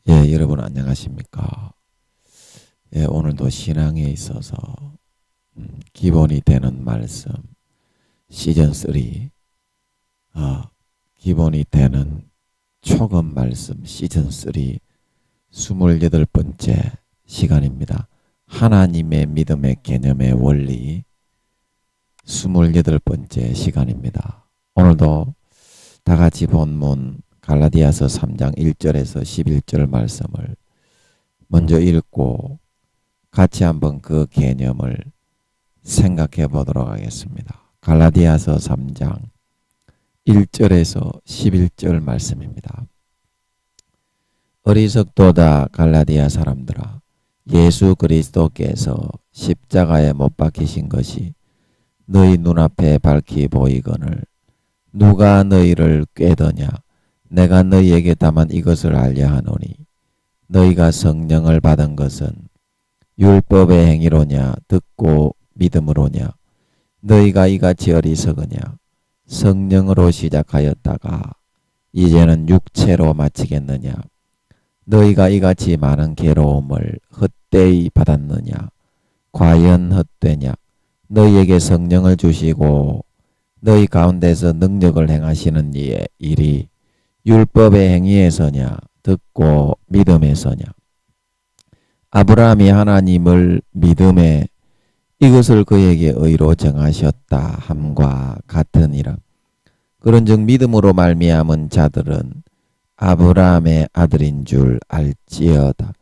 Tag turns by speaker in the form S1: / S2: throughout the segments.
S1: 예, 여러분 안녕하십니까? 예, 오늘도 신앙에 있어서 기본이 되는 말씀 시즌 3, 기본이 되는 초급 말씀 시즌 3 28번째 시간입니다. 하나님의 믿음의 개념의 원리 28번째 시간입니다. 오늘도 다 같이 본문 갈라디아서 3장 1절에서 11절 말씀을 먼저 읽고 같이 한번 그 개념을 생각해 보도록 하겠습니다. 갈라디아서 3장 1절에서 11절 말씀입니다. 어리석도다 갈라디아 사람들아, 예수 그리스도께서 십자가에 못 박히신 것이 너희 눈앞에 밝히 보이거늘 누가 너희를 꾀더냐? 내가 너희에게 다만 이것을 알려 하노니 너희가 성령을 받은 것은 율법의 행위로냐 듣고 믿음으로냐? 너희가 이같이 어리석으냐? 성령으로 시작하였다가 이제는 육체로 마치겠느냐? 너희가 이같이 많은 괴로움을 헛되이 받았느냐? 과연 헛되냐? 너희에게 성령을 주시고 너희 가운데서 능력을 행하시는 이의 일이 율법의 행위에서냐 듣고 믿음에서냐? 아브라함이 하나님을 믿음에 이것을 그에게 의로 정하셨다 함과 같으니라. 그런즉 믿음으로 말미암은 자들은 아브라함의 아들인 줄 알지어다.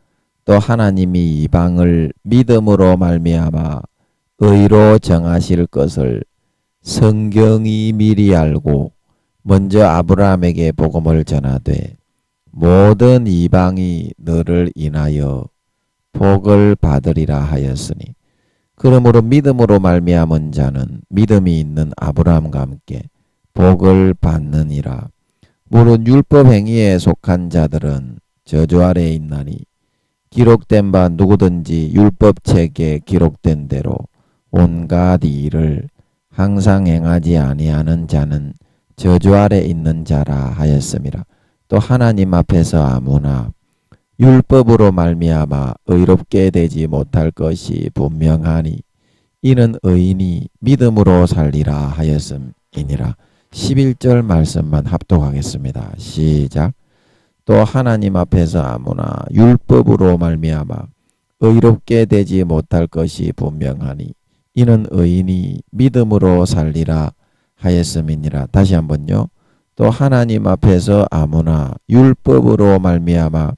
S1: 또 하나님이 이방을 믿음으로 말미암아 의로 정하실 것을 성경이 미리 알고 먼저 아브라함에게 복음을 전하되 모든 이방이 너를 인하여 복을 받으리라 하였으니, 그러므로 믿음으로 말미암은 자는 믿음이 있는 아브라함과 함께 복을 받느니라. 무릇 율법 행위에 속한 자들은 저주 아래에 있나니 기록된 바 누구든지 율법책에 기록된 대로 온갖 일을 항상 행하지 아니하는 자는 저주 아래 있는 자라 하였음이라. 또 하나님 앞에서 아무나 율법으로 말미암아 의롭게 되지 못할 것이 분명하니 이는 의인이 믿음으로 살리라 하였음이니라. 11절 말씀만 합독하겠습니다. 시작. 또 하나님 앞에서 아무나 율법으로 말미암아 의롭게 되지 못할 것이 분명하니 이는 의인이 믿음으로 살리라 하였음이니라. 다시 한번요. 또 하나님 앞에서 아무나 율법으로 말미암아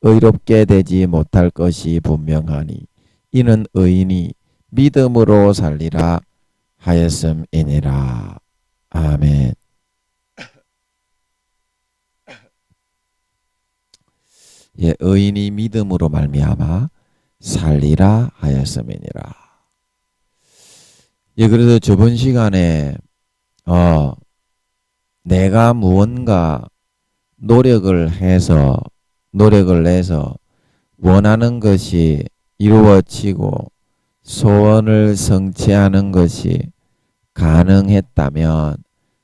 S1: 의롭게 되지 못할 것이 분명하니 이는 의인이 믿음으로 살리라 하였음이니라. 아멘. 예, 의인이 믿음으로 말미암아 살리라 하였음이니라. 예, 그래서 저번 시간에 내가 무언가 노력을 내서 원하는 것이 이루어지고 소원을 성취하는 것이 가능했다면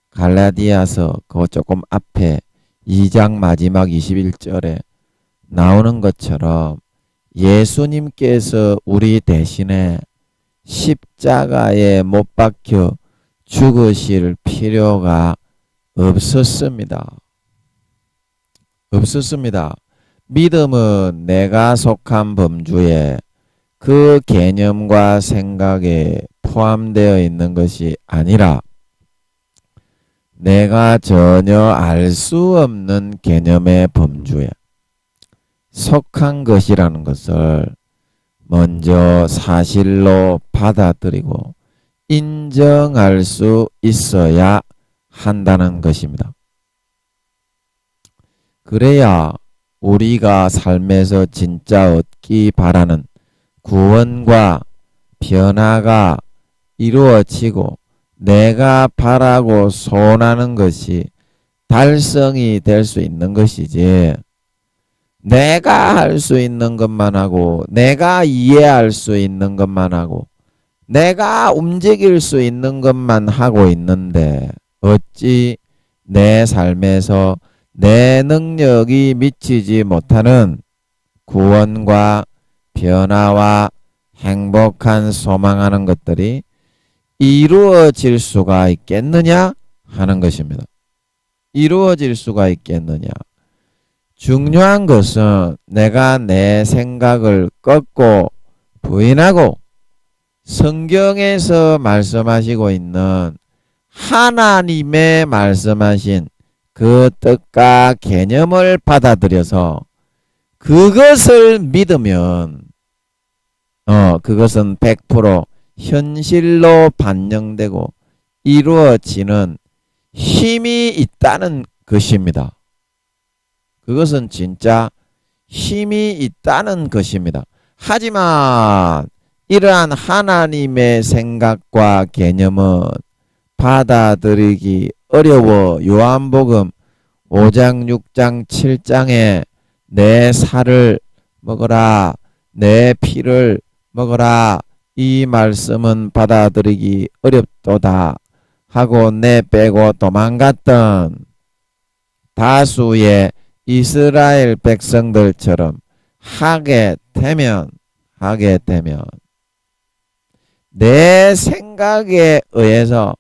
S1: 갈라디아서 그 조금 앞에 2장 마지막 21절에 나오는 것처럼 예수님께서 우리 대신에 십자가에 못 박혀 죽으실 필요가 없었습니다. 믿음은 내가 속한 범주에 그 개념과 생각에 포함되어 있는 것이 아니라 내가 전혀 알 수 없는 개념의 범주에 속한 것이라는 것을 먼저 사실로 받아들이고 인정할 수 있어야 한다는 것입니다. 그래야 우리가 삶에서 진짜 얻기 바라는 구원과 변화가 이루어지고 내가 바라고 소원하는 것이 달성이 될 수 있는 것이지, 내가 할 수 있는 것만 하고 내가 이해할 수 있는 것만 하고 내가 움직일 수 있는 것만 하고 있는데 어찌 내 삶에서 내 능력이 미치지 못하는 구원과 변화와 행복한 소망하는 것들이 이루어질 수가 있겠느냐 하는 것입니다. 이루어질 수가 있겠느냐. 중요한 것은 내가 내 생각을 꺾고 부인하고 성경에서 말씀하시고 있는 하나님의 말씀하신 그 뜻과 개념을 받아들여서 그것을 믿으면 그것은 100% 현실로 반영되고 이루어지는 힘이 있다는 것입니다. 그것은 진짜 힘이 있다는 것입니다. 하지만 이러한 하나님의 생각과 개념은 받아들이기 어려워. 요한복음 5장 6장 7장에 내 살을 먹어라, 내 피를 먹어라, 이 말씀은 받아들이기 어렵도다 하고 내빼고 도망갔던 다수의 이스라엘 백성들처럼 하게 되면 내 생각에 의해서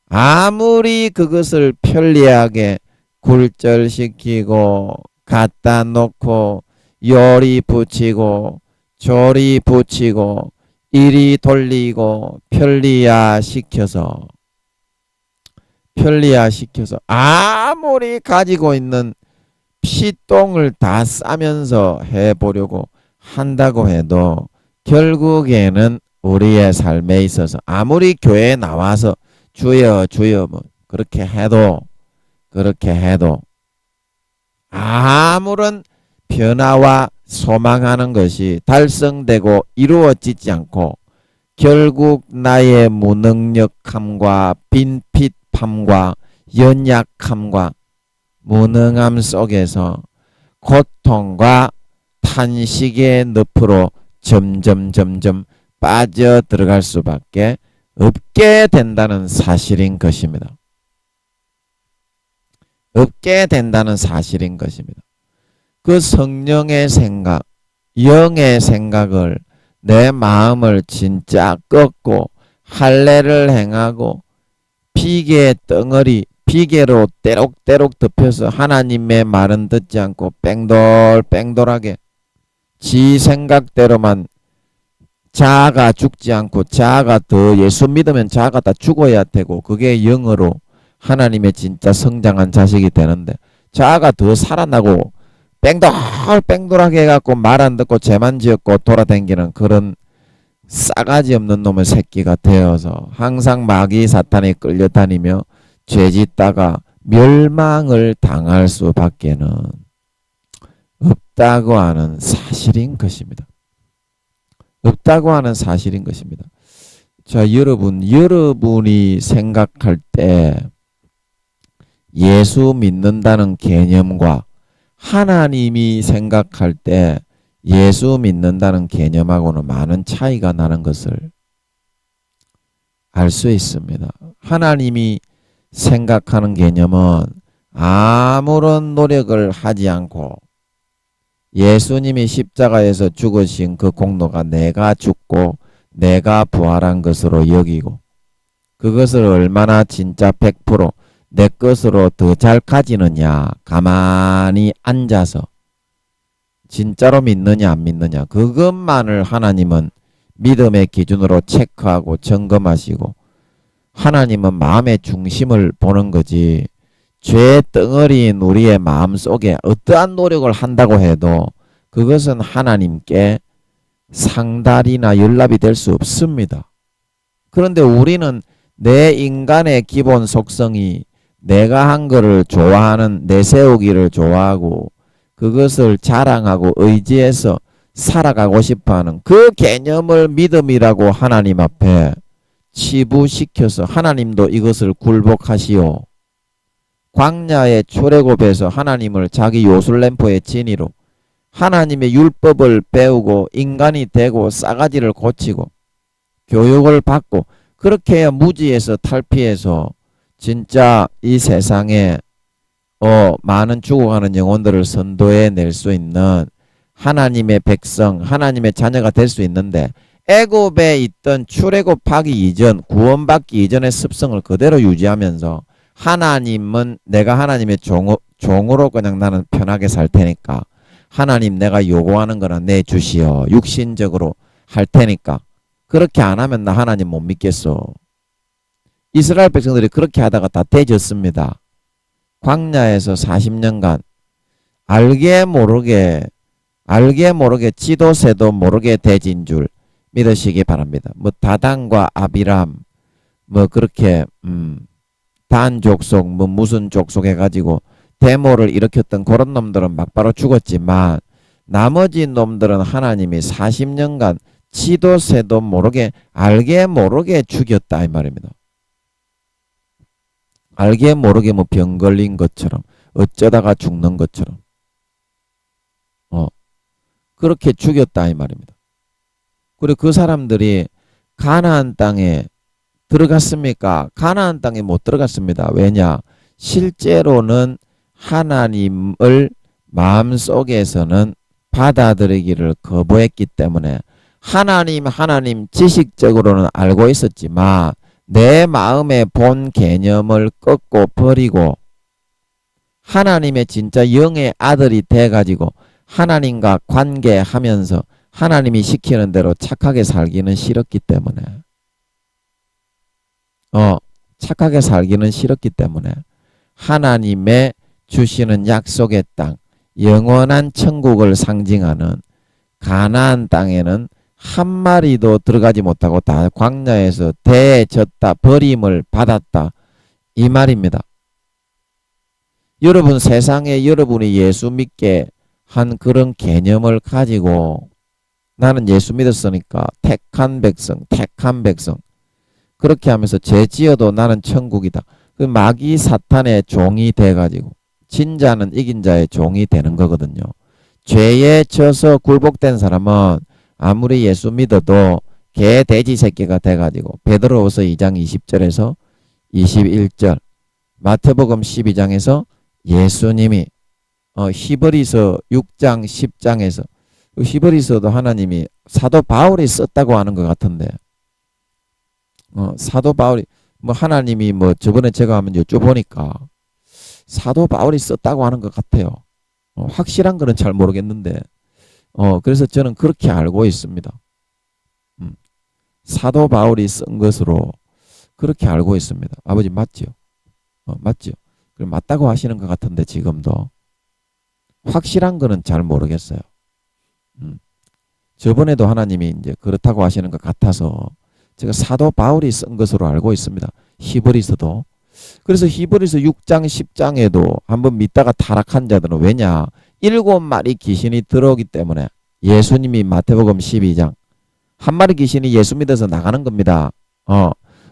S1: 아무리 그것을 편리하게 굴절시키고 갖다 놓고 요리 붙이고 조리 붙이고 이리 돌리고 편리화시켜서 아무리 가지고 있는 피똥을 다 싸면서 해보려고 한다고 해도 결국에는 우리의 삶에 있어서 아무리 교회에 나와서 주여 주여 뭐 그렇게 해도 아무런 변화와 소망하는 것이 달성되고 이루어지지 않고 결국 나의 무능력함과 빈핏함과 연약함과 무능함 속에서 고통과 탄식의 늪으로 점점 빠져들어갈 수밖에 없게 된다는 사실인 것입니다. 그 성령의 생각, 영의 생각을 내 마음을 진짜 꺾고 할례를 행하고 비계 덩어리 비계로 떼록떼록 덮여서 하나님의 말은 듣지 않고 뺑돌뺑돌하게 지 생각대로만 자아가 죽지 않고 자아가 더 예수 믿으면 자아가 다 죽어야 되고 그게 영으로 하나님의 진짜 성장한 자식이 되는데 자아가 더 살아나고 뺑돌뺑돌하게 해갖고 말 안 듣고 죄만 지었고 돌아다니는 그런 싸가지 없는 놈의 새끼가 되어서 항상 마귀 사탄에 끌려다니며 죄짓다가 멸망을 당할 수밖에는 없다고 하는 사실인 것입니다. 자, 여러분이 생각할 때 예수 믿는다는 개념과 하나님이 생각할 때 예수 믿는다는 개념하고는 많은 차이가 나는 것을 알 수 있습니다. 하나님이 생각하는 개념은 아무런 노력을 하지 않고 예수님이 십자가에서 죽으신 그 공로가 내가 죽고 내가 부활한 것으로 여기고 그것을 얼마나 진짜 100%내 것으로 더 잘 가지느냐 가만히 앉아서 진짜로 믿느냐 안 믿느냐 그것만을 하나님은 믿음의 기준으로 체크하고 점검하시고 하나님은 마음의 중심을 보는 거지 죄 덩어리인 우리의 마음속에 어떠한 노력을 한다고 해도 그것은 하나님께 상달이나 연락이 될 수 없습니다. 그런데 우리는 내 인간의 기본 속성이 내가 한 거를 좋아하는 내세우기를 좋아하고 그것을 자랑하고 의지해서 살아가고 싶어하는 그 개념을 믿음이라고 하나님 앞에 치부시켜서 하나님도 이것을 굴복하시오. 광야의 출애굽에서 하나님을 자기 요술램프의 진이로 하나님의 율법을 배우고 인간이 되고 싸가지를 고치고 교육을 받고 그렇게 해야 무지에서 탈피해서 진짜 이 세상에 많은 죽어가는 영혼들을 선도해 낼 수 있는 하나님의 백성, 하나님의 자녀가 될 수 있는데 애굽에 있던 출애굽하기 이전, 구원받기 이전의 습성을 그대로 유지하면서 하나님은 내가 하나님의 종으로 그냥 나는 편하게 살 테니까 하나님 내가 요구하는 거나 내주시오. 육신적으로 할 테니까. 그렇게 안 하면 나 하나님 못 믿겠어. 이스라엘 백성들이 그렇게 하다가 다 대졌습니다. 광야에서 40년간 알게 모르게 지도새도 모르게 대진 줄 믿으시기 바랍니다. 뭐 다단과 아비람 뭐 그렇게 단 족속 뭐 무슨 족속 해가지고 데모를 일으켰던 그런 놈들은 막바로 죽었지만 나머지 놈들은 하나님이 40년간 지도새도 모르게 알게 모르게 죽였다 이 말입니다. 알게 모르게 뭐 병 걸린 것처럼 어쩌다가 죽는 것처럼 그렇게 죽였다 이 말입니다. 그리고 그 사람들이 가나안 땅에 들어갔습니까? 가나안 땅에 못 들어갔습니다. 왜냐? 실제로는 하나님을 마음속에서는 받아들이기를 거부했기 때문에 하나님 지식적으로는 알고 있었지만 내 마음의 본 개념을 꺾고 버리고 하나님의 진짜 영의 아들이 돼가지고 하나님과 관계하면서 하나님이 시키는 대로 착하게 살기는 싫었기 때문에 착하게 살기는 싫었기 때문에 하나님의 주시는 약속의 땅, 영원한 천국을 상징하는 가나안 땅에는 한 마리도 들어가지 못하고 다 광야에서 대졌다, 버림을 받았다 이 말입니다. 여러분 세상에 여러분이 예수 믿게 한 그런 개념을 가지고 나는 예수 믿었으니까 택한 백성 그렇게 하면서 죄 지어도 나는 천국이다. 그 마귀 사탄의 종이 돼가지고 진자는 이긴 자의 종이 되는 거거든요. 죄에 져서 굴복된 사람은 아무리 예수 믿어도 개 돼지 새끼가 돼가지고 베드로후서 2장 20절에서 21절 마태복음 12장에서 예수님이 히브리서 6장 10장에서 히브리서도 하나님이 사도 바울이 썼다고 하는 것 같은데 사도 바울이 뭐 하나님이 뭐 저번에 제가 한번 여쭤보니까 사도 바울이 썼다고 하는 것 같아요. 확실한 거는 잘 모르겠는데 그래서 저는 그렇게 알고 있습니다. 사도 바울이 쓴 것으로 그렇게 알고 있습니다. 아버지 맞지요? 맞지요? 그럼 맞다고 하시는 것 같은데 지금도 확실한 거는 잘 모르겠어요. 저번에도 하나님이 이제 그렇다고 하시는 것 같아서 제가 사도 바울이 쓴 것으로 알고 있습니다. 히브리서도. 그래서 히브리서 6장 10장에도 한번 믿다가 타락한 자들은 왜냐? 7마리 귀신이 들어오기 때문에 예수님이 마태복음 12장 한 마리 귀신이 예수 믿어서 나가는 겁니다.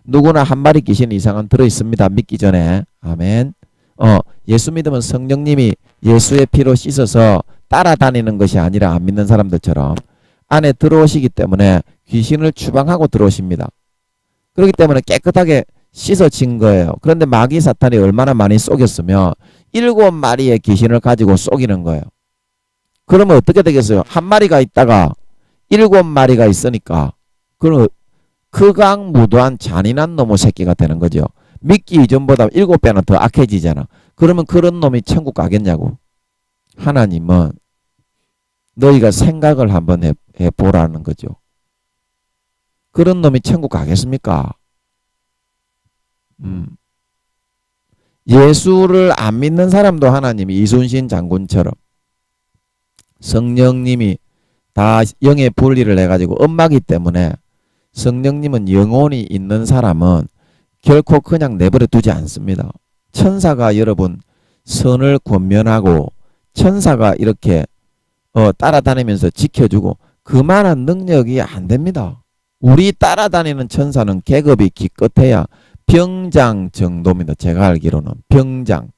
S1: 누구나 한 마리 귀신 이상은 들어있습니다. 믿기 전에. 아멘. 예수 믿으면 성령님이 예수의 피로 씻어서 따라다니는 것이 아니라 안 믿는 사람들처럼 안에 들어오시기 때문에 귀신을 추방하고 들어오십니다. 그렇기 때문에 깨끗하게 씻어진 거예요. 그런데 마귀 사탄이 얼마나 많이 속였으면 7마리의 귀신을 가지고 속이는 거예요. 그러면 어떻게 되겠어요? 한 마리가 있다가 7마리가 있으니까 그럼 극악무도한 잔인한 놈의 새끼가 되는 거죠. 믿기 이전보다 7배나 더 악해지잖아. 그러면 그런 놈이 천국 가겠냐고. 하나님은 너희가 생각을 한번 해보라는 거죠. 그런 놈이 천국 가겠습니까? 예수를 안 믿는 사람도 하나님이 이순신 장군처럼 성령님이 다 영의 분리를 해가지고 엄마기 때문에 성령님은 영혼이 있는 사람은 결코 그냥 내버려 두지 않습니다. 천사가 여러분 선을 권면하고 천사가 이렇게 따라다니면서 지켜주고 그만한 능력이 안 됩니다. 우리 따라다니는 천사는 계급이 기껏해야 병장 정도입니다. 제가 알기로는 병장.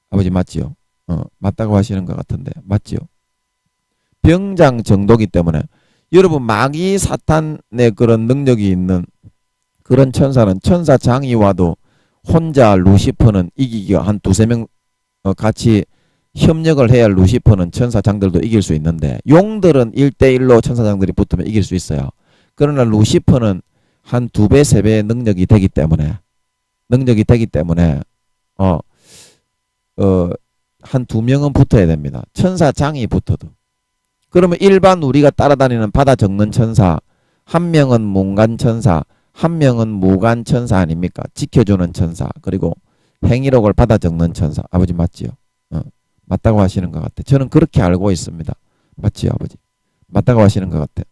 S1: 아버지 맞지요? 맞다고 하시는 것 같은데 맞지요? 병장 정도기 때문에 여러분 마귀 사탄의 그런 능력이 있는 그런 천사는 천사장이 와도 혼자 루시퍼는 이기기가 한 두세 명 같이 협력을 해야 루시퍼는 천사장들도 이길 수 있는데 용들은 1대1로 천사장들이 붙으면 이길 수 있어요. 그러나 루시퍼는 한 2배, 3배의 능력이 되기 때문에 한 2명은 붙어야 됩니다. 천사장이 붙어도. 그러면 일반 우리가 따라다니는 받아 적는 천사, 한 명은 문관천사, 한 명은 무관천사 아닙니까? 지켜주는 천사, 그리고 행위록을 받아 적는 천사. 아버지 맞지요? 맞다고 하시는 것 같아. 저는 그렇게 알고 있습니다. 맞지요, 아버지? 맞다고 하시는 것 같아.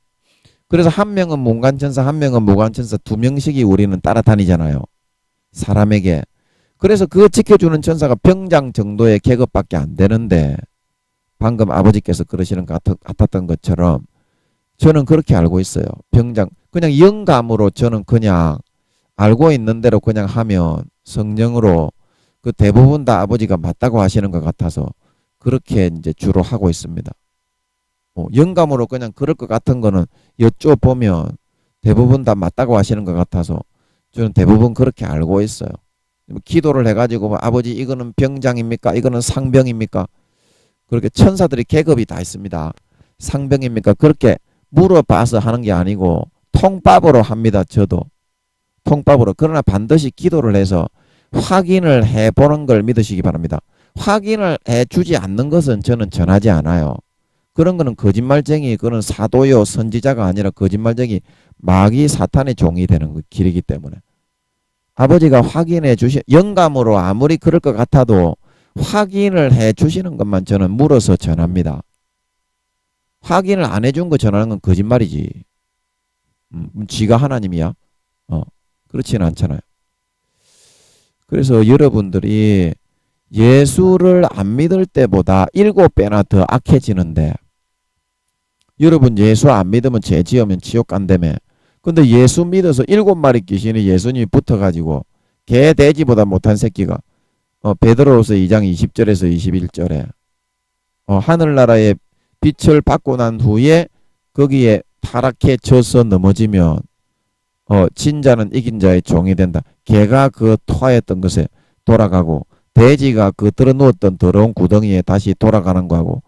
S1: 그래서 한 명은 문관천사, 한 명은 무관천사, 2명씩이 우리는 따라다니잖아요. 사람에게. 그래서 그 지켜주는 천사가 병장 정도의 계급밖에 안 되는데 방금 아버지께서 그러시는 것 같았던 것처럼 저는 그렇게 알고 있어요. 병장, 그냥 영감으로 저는 그냥 알고 있는 대로 그냥 하면 성령으로 그 대부분 다 아버지가 맞다고 하시는 것 같아서 그렇게 이제 주로 하고 있습니다. 영감으로 그냥 그럴 것 같은 거는 여쭤보면 대부분 다 맞다고 하시는 것 같아서 저는 대부분 그렇게 알고 있어요. 기도를 해가지고 아버지 이거는 병장입니까? 이거는 상병입니까? 그렇게 천사들이 계급이 다 있습니다. 상병입니까? 그렇게 물어봐서 하는 게 아니고 통밥으로 합니다. 저도 통밥으로. 그러나 반드시 기도를 해서 확인을 해보는 걸 믿으시기 바랍니다. 확인을 해주지 않는 것은 저는 전하지 않아요. 그런 거는 거짓말쟁이, 그런 사도요 선지자가 아니라 거짓말쟁이 마귀 사탄의 종이 되는 길이기 때문에 아버지가 확인해 주시, 영감으로 아무리 그럴 것 같아도 확인을 해 주시는 것만 저는 물어서 전합니다. 확인을 안 해준 거 전하는 건 거짓말이지. 지가 하나님이야? 그렇지는 않잖아요. 그래서 여러분들이 예수를 안 믿을 때보다 7배나 더 악해지는데 여러분 예수 안 믿으면 죄 지으면 지옥 간다며. 근데 예수 믿어서 7마리 귀신이 예수님이 붙어가지고 개 돼지보다 못한 새끼가 베드로후서 2장 20절에서 21절에 하늘나라의 빛을 받고 난 후에 거기에 타락해져서 넘어지면 진자는 이긴 자의 종이 된다. 개가 그 토하였던 것에 돌아가고 돼지가 그 들어누웠던 더러운 구덩이에 다시 돌아가는 거하고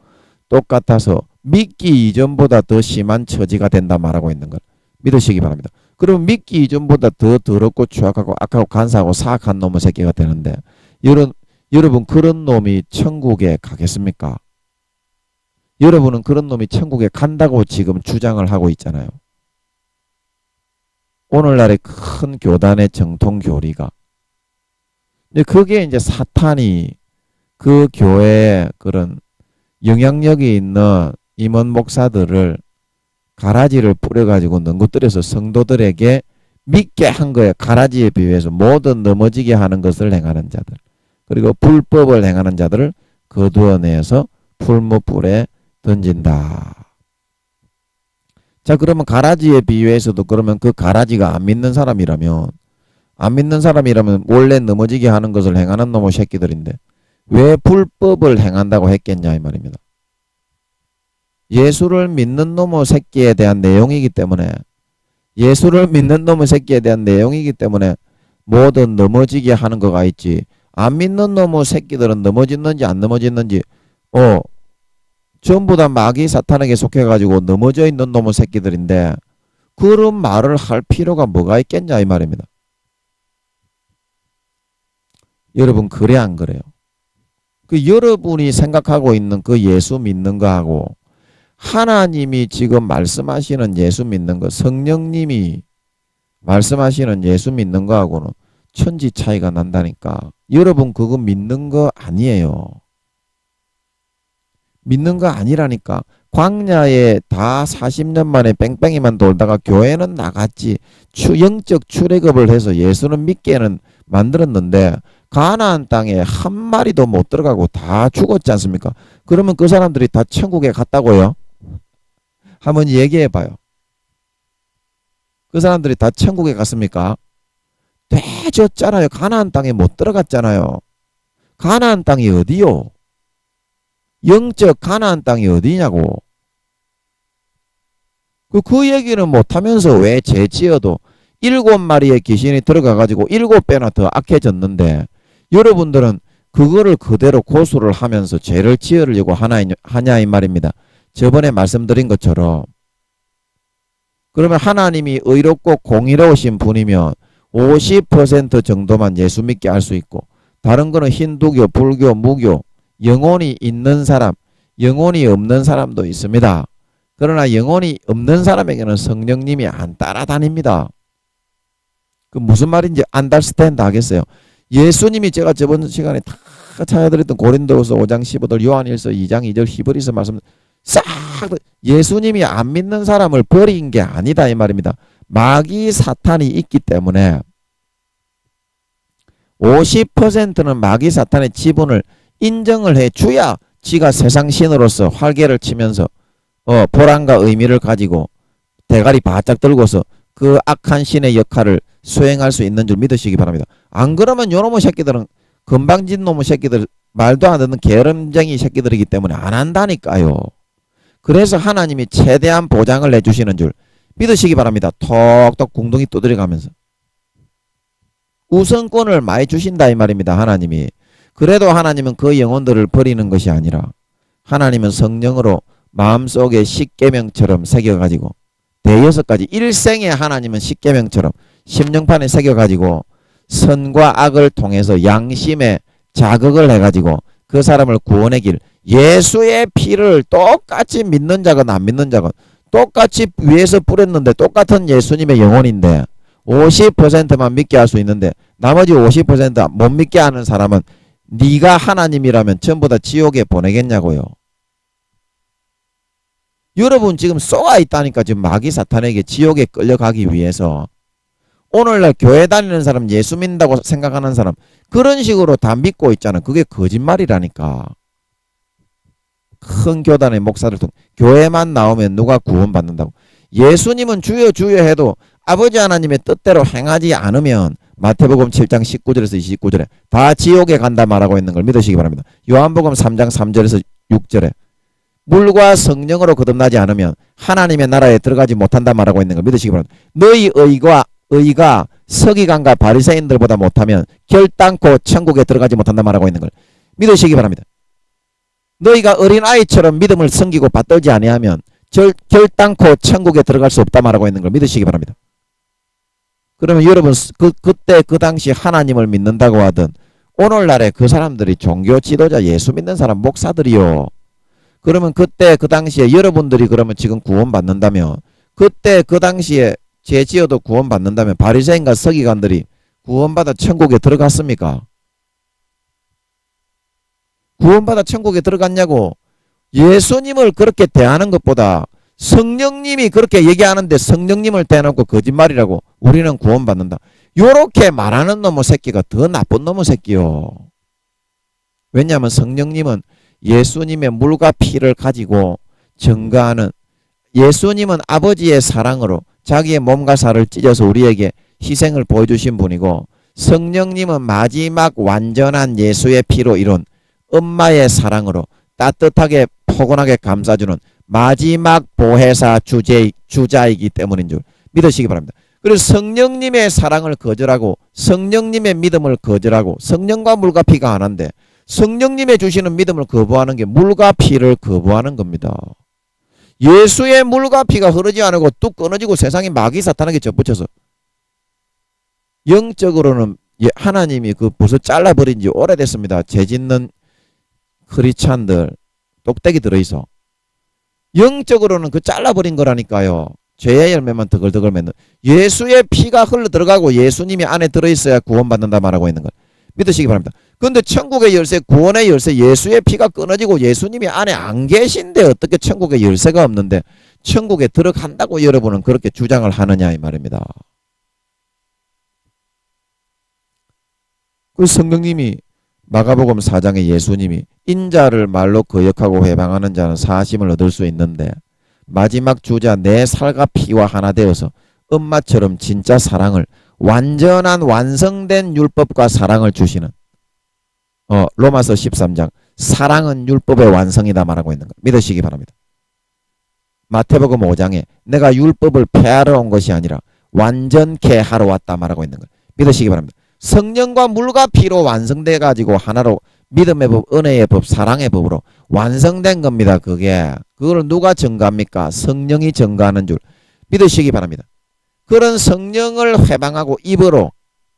S1: 똑같아서 믿기 이전보다 더 심한 처지가 된다 말하고 있는 걸 믿으시기 바랍니다. 그러면 믿기 이전보다 더 더럽고 추악하고 악하고 간사하고 사악한 놈의 새끼가 되는데 여러분 그런 놈이 천국에 가겠습니까? 여러분은 그런 놈이 천국에 간다고 지금 주장을 하고 있잖아요. 오늘날의 큰 교단의 정통 교리가. 근데 그게 이제 사탄이 그 교회에 그런 영향력이 있는 임원 목사들을 가라지를 뿌려가지고 넘어뜨려서 성도들에게 믿게 한 거예요. 가라지에 비유해서 모든 넘어지게 하는 것을 행하는 자들. 그리고 불법을 행하는 자들을 거두어내서 풀무불에 던진다. 자, 그러면 가라지에 비유해서도 그러면 그 가라지가 안 믿는 사람이라면 원래 넘어지게 하는 것을 행하는 놈의 새끼들인데 왜 불법을 행한다고 했겠냐 이 말입니다. 예수를 믿는 놈의 새끼에 대한 내용이기 때문에 모든 넘어지게 하는 거가 있지. 안 믿는 놈의 새끼들은 넘어졌는지 안 넘어졌는지 전부 다 마귀 사탄에게 속해가지고 넘어져 있는 놈의 새끼들인데 그런 말을 할 필요가 뭐가 있겠냐 이 말입니다. 여러분 그래 안 그래요? 그 여러분이 생각하고 있는 그 예수 믿는 거하고 하나님이 지금 말씀하시는 예수 믿는 거, 성령님이 말씀하시는 예수 믿는 거하고는 천지 차이가 난다니까. 여러분 그거 믿는 거 아니에요. 믿는 거 아니라니까. 광야에 다 40년 만에 뺑뺑이만 돌다가 교회는 나갔지. 영적 출애굽을 해서 예수는 믿게는 만들었는데 가나안 땅에 한 마리도 못 들어가고 다 죽었지 않습니까? 그러면 그 사람들이 다 천국에 갔다고요? 한번 얘기해 봐요. 그 사람들이 다 천국에 갔습니까? 되졌잖아요. 가나안 땅에 못 들어갔잖아요. 가나안 땅이 어디요? 영적 가나안 땅이 어디냐고. 그 얘기는 못하면서 왜 죄 지어도 7마리의 귀신이 들어가가지고 7배나 더 악해졌는데 여러분들은 그거를 그대로 고수를 하면서 죄를 지으려고 하냐 이 말입니다. 저번에 말씀드린 것처럼. 그러면 하나님이 의롭고 공의로우신 분이면 50% 정도만 예수 믿게 할 수 있고, 다른 거는 힌두교, 불교, 무교, 영혼이 있는 사람, 영혼이 없는 사람도 있습니다. 그러나 영혼이 없는 사람에게는 성령님이 안 따라다닙니다. 그 무슨 말인지 안달스탠드 하겠어요? 예수님이 제가 저번 시간에 다 찾아드렸던 고린도후서 5장 15절, 요한일서 2장 2절, 히브리서 말씀 싹 예수님이 안 믿는 사람을 버린 게 아니다 이 말입니다. 마귀 사탄이 있기 때문에 50%는 마귀 사탄의 지분을 인정을 해줘야 지가 세상 신으로서 활개를 치면서 보람과 의미를 가지고 대가리 바짝 들고서 그 악한 신의 역할을 수행할 수 있는 줄 믿으시기 바랍니다. 안 그러면 요놈의 새끼들은 건방진 놈의 새끼들, 말도 안 듣는 게으름쟁이 새끼들이기 때문에 안 한다니까요. 그래서 하나님이 최대한 보장을 해주시는 줄 믿으시기 바랍니다. 톡톡 궁둥이 두드려가면서 우선권을 많이 주신다 이 말입니다. 하나님이. 그래도 하나님은 그 영혼들을 버리는 것이 아니라 하나님은 성령으로 마음속에 십계명처럼 새겨가지고 대여섯 가지 일생에 하나님은 십계명처럼 심령판에 새겨가지고 선과 악을 통해서 양심에 자극을 해가지고 그 사람을 구원의 길, 예수의 피를 똑같이 믿는 자건 안 믿는 자건 똑같이 위에서 뿌렸는데 똑같은 예수님의 영혼인데 50%만 믿게 할 수 있는데 나머지 50%못 믿게 하는 사람은 네가 하나님이라면 전부 다 지옥에 보내겠냐고요. 여러분 지금 쏘아 있다니까. 지금 마귀 사탄에게 지옥에 끌려가기 위해서. 오늘날 교회 다니는 사람, 예수 믿는다고 생각하는 사람 그런 식으로 다 믿고 있잖아. 그게 거짓말이라니까. 큰 교단의 목사를 통해 교회만 나오면 누가 구원받는다고. 예수님은 주여 주여 해도 아버지 하나님의 뜻대로 행하지 않으면 마태복음 7장 19절에서 29절에 다 지옥에 간다 말하고 있는 걸 믿으시기 바랍니다. 요한복음 3장 3절에서 6절에 물과 성령으로 거듭나지 않으면 하나님의 나라에 들어가지 못한다 말하고 있는 걸 믿으시기 바랍니다. 너희 의가 서기관과 바리새인들보다 못하면 결단코 천국에 들어가지 못한다 말하고 있는 걸 믿으시기 바랍니다. 너희가 어린아이처럼 믿음을 섬기고 받들지 아니하면 결단코 천국에 들어갈 수 없다 말하고 있는 걸 믿으시기 바랍니다. 그러면 여러분 그때 그 당시 하나님을 믿는다고 하던 오늘날에 그 사람들이 종교 지도자 예수 믿는 사람 목사들이요. 그러면 그때 그 당시에 여러분들이 그러면 지금 구원받는다면 그때 그 당시에 죄 지어도 구원받는다면 바리새인과 서기관들이 구원받아 천국에 들어갔습니까? 구원받아 천국에 들어갔냐고. 예수님을 그렇게 대하는 것보다 성령님이 그렇게 얘기하는데 성령님을 대놓고 거짓말이라고 우리는 구원받는다. 요렇게 말하는 놈의 새끼가 더 나쁜 놈의 새끼요. 왜냐하면 성령님은 예수님의 물과 피를 가지고 증거하는, 예수님은 아버지의 사랑으로 자기의 몸과 살을 찢어서 우리에게 희생을 보여주신 분이고, 성령님은 마지막 완전한 예수의 피로 이룬 엄마의 사랑으로 따뜻하게 포근하게 감싸주는 마지막 보혜사 주자이기 때문인 줄 믿으시기 바랍니다. 그래서 성령님의 사랑을 거절하고 성령님의 믿음을 거절하고, 성령과 물과 피가 하나인데 성령님의 주시는 믿음을 거부하는 게 물과 피를 거부하는 겁니다. 예수의 물과 피가 흐르지 않고 뚝 끊어지고 세상이 마귀 사탄에게 접붙여서 영적으로는 하나님이 그 벌써 잘라버린 지 오래됐습니다. 죄 짓는 크리스찬들 똑딱이 들어있어. 영적으로는 그 잘라버린 거라니까요. 죄의 열매만 더글더글 맺는, 예수의 피가 흘러 들어가고 예수님이 안에 들어있어야 구원받는다 말하고 있는 걸 믿으시기 바랍니다. 그런데 천국의 열쇠, 구원의 열쇠, 예수의 피가 끊어지고 예수님이 안에 안 계신데 어떻게 천국의 열쇠가 없는데 천국에 들어간다고 여러분은 그렇게 주장을 하느냐 이 말입니다. 그 성령님이 마가복음 4장에 예수님이 인자를 말로 거역하고 회방하는 자는 사심을 얻을 수 있는데 마지막 주자 내 살과 피와 하나 되어서 엄마처럼 진짜 사랑을, 완전한 완성된 율법과 사랑을 주시는 로마서 13장 사랑은 율법의 완성이다 말하고 있는 것 믿으시기 바랍니다. 마태복음 5장에 내가 율법을 폐하러 온 것이 아니라 완전케 하러 왔다 말하고 있는 것 믿으시기 바랍니다. 성령과 물과 피로 완성돼 가지고 하나로 믿음의 법, 은혜의 법, 사랑의 법으로 완성된 겁니다. 그걸 누가 증거합니까? 성령이 증거하는 줄 믿으시기 바랍니다. 그런 성령을 회방하고 입으로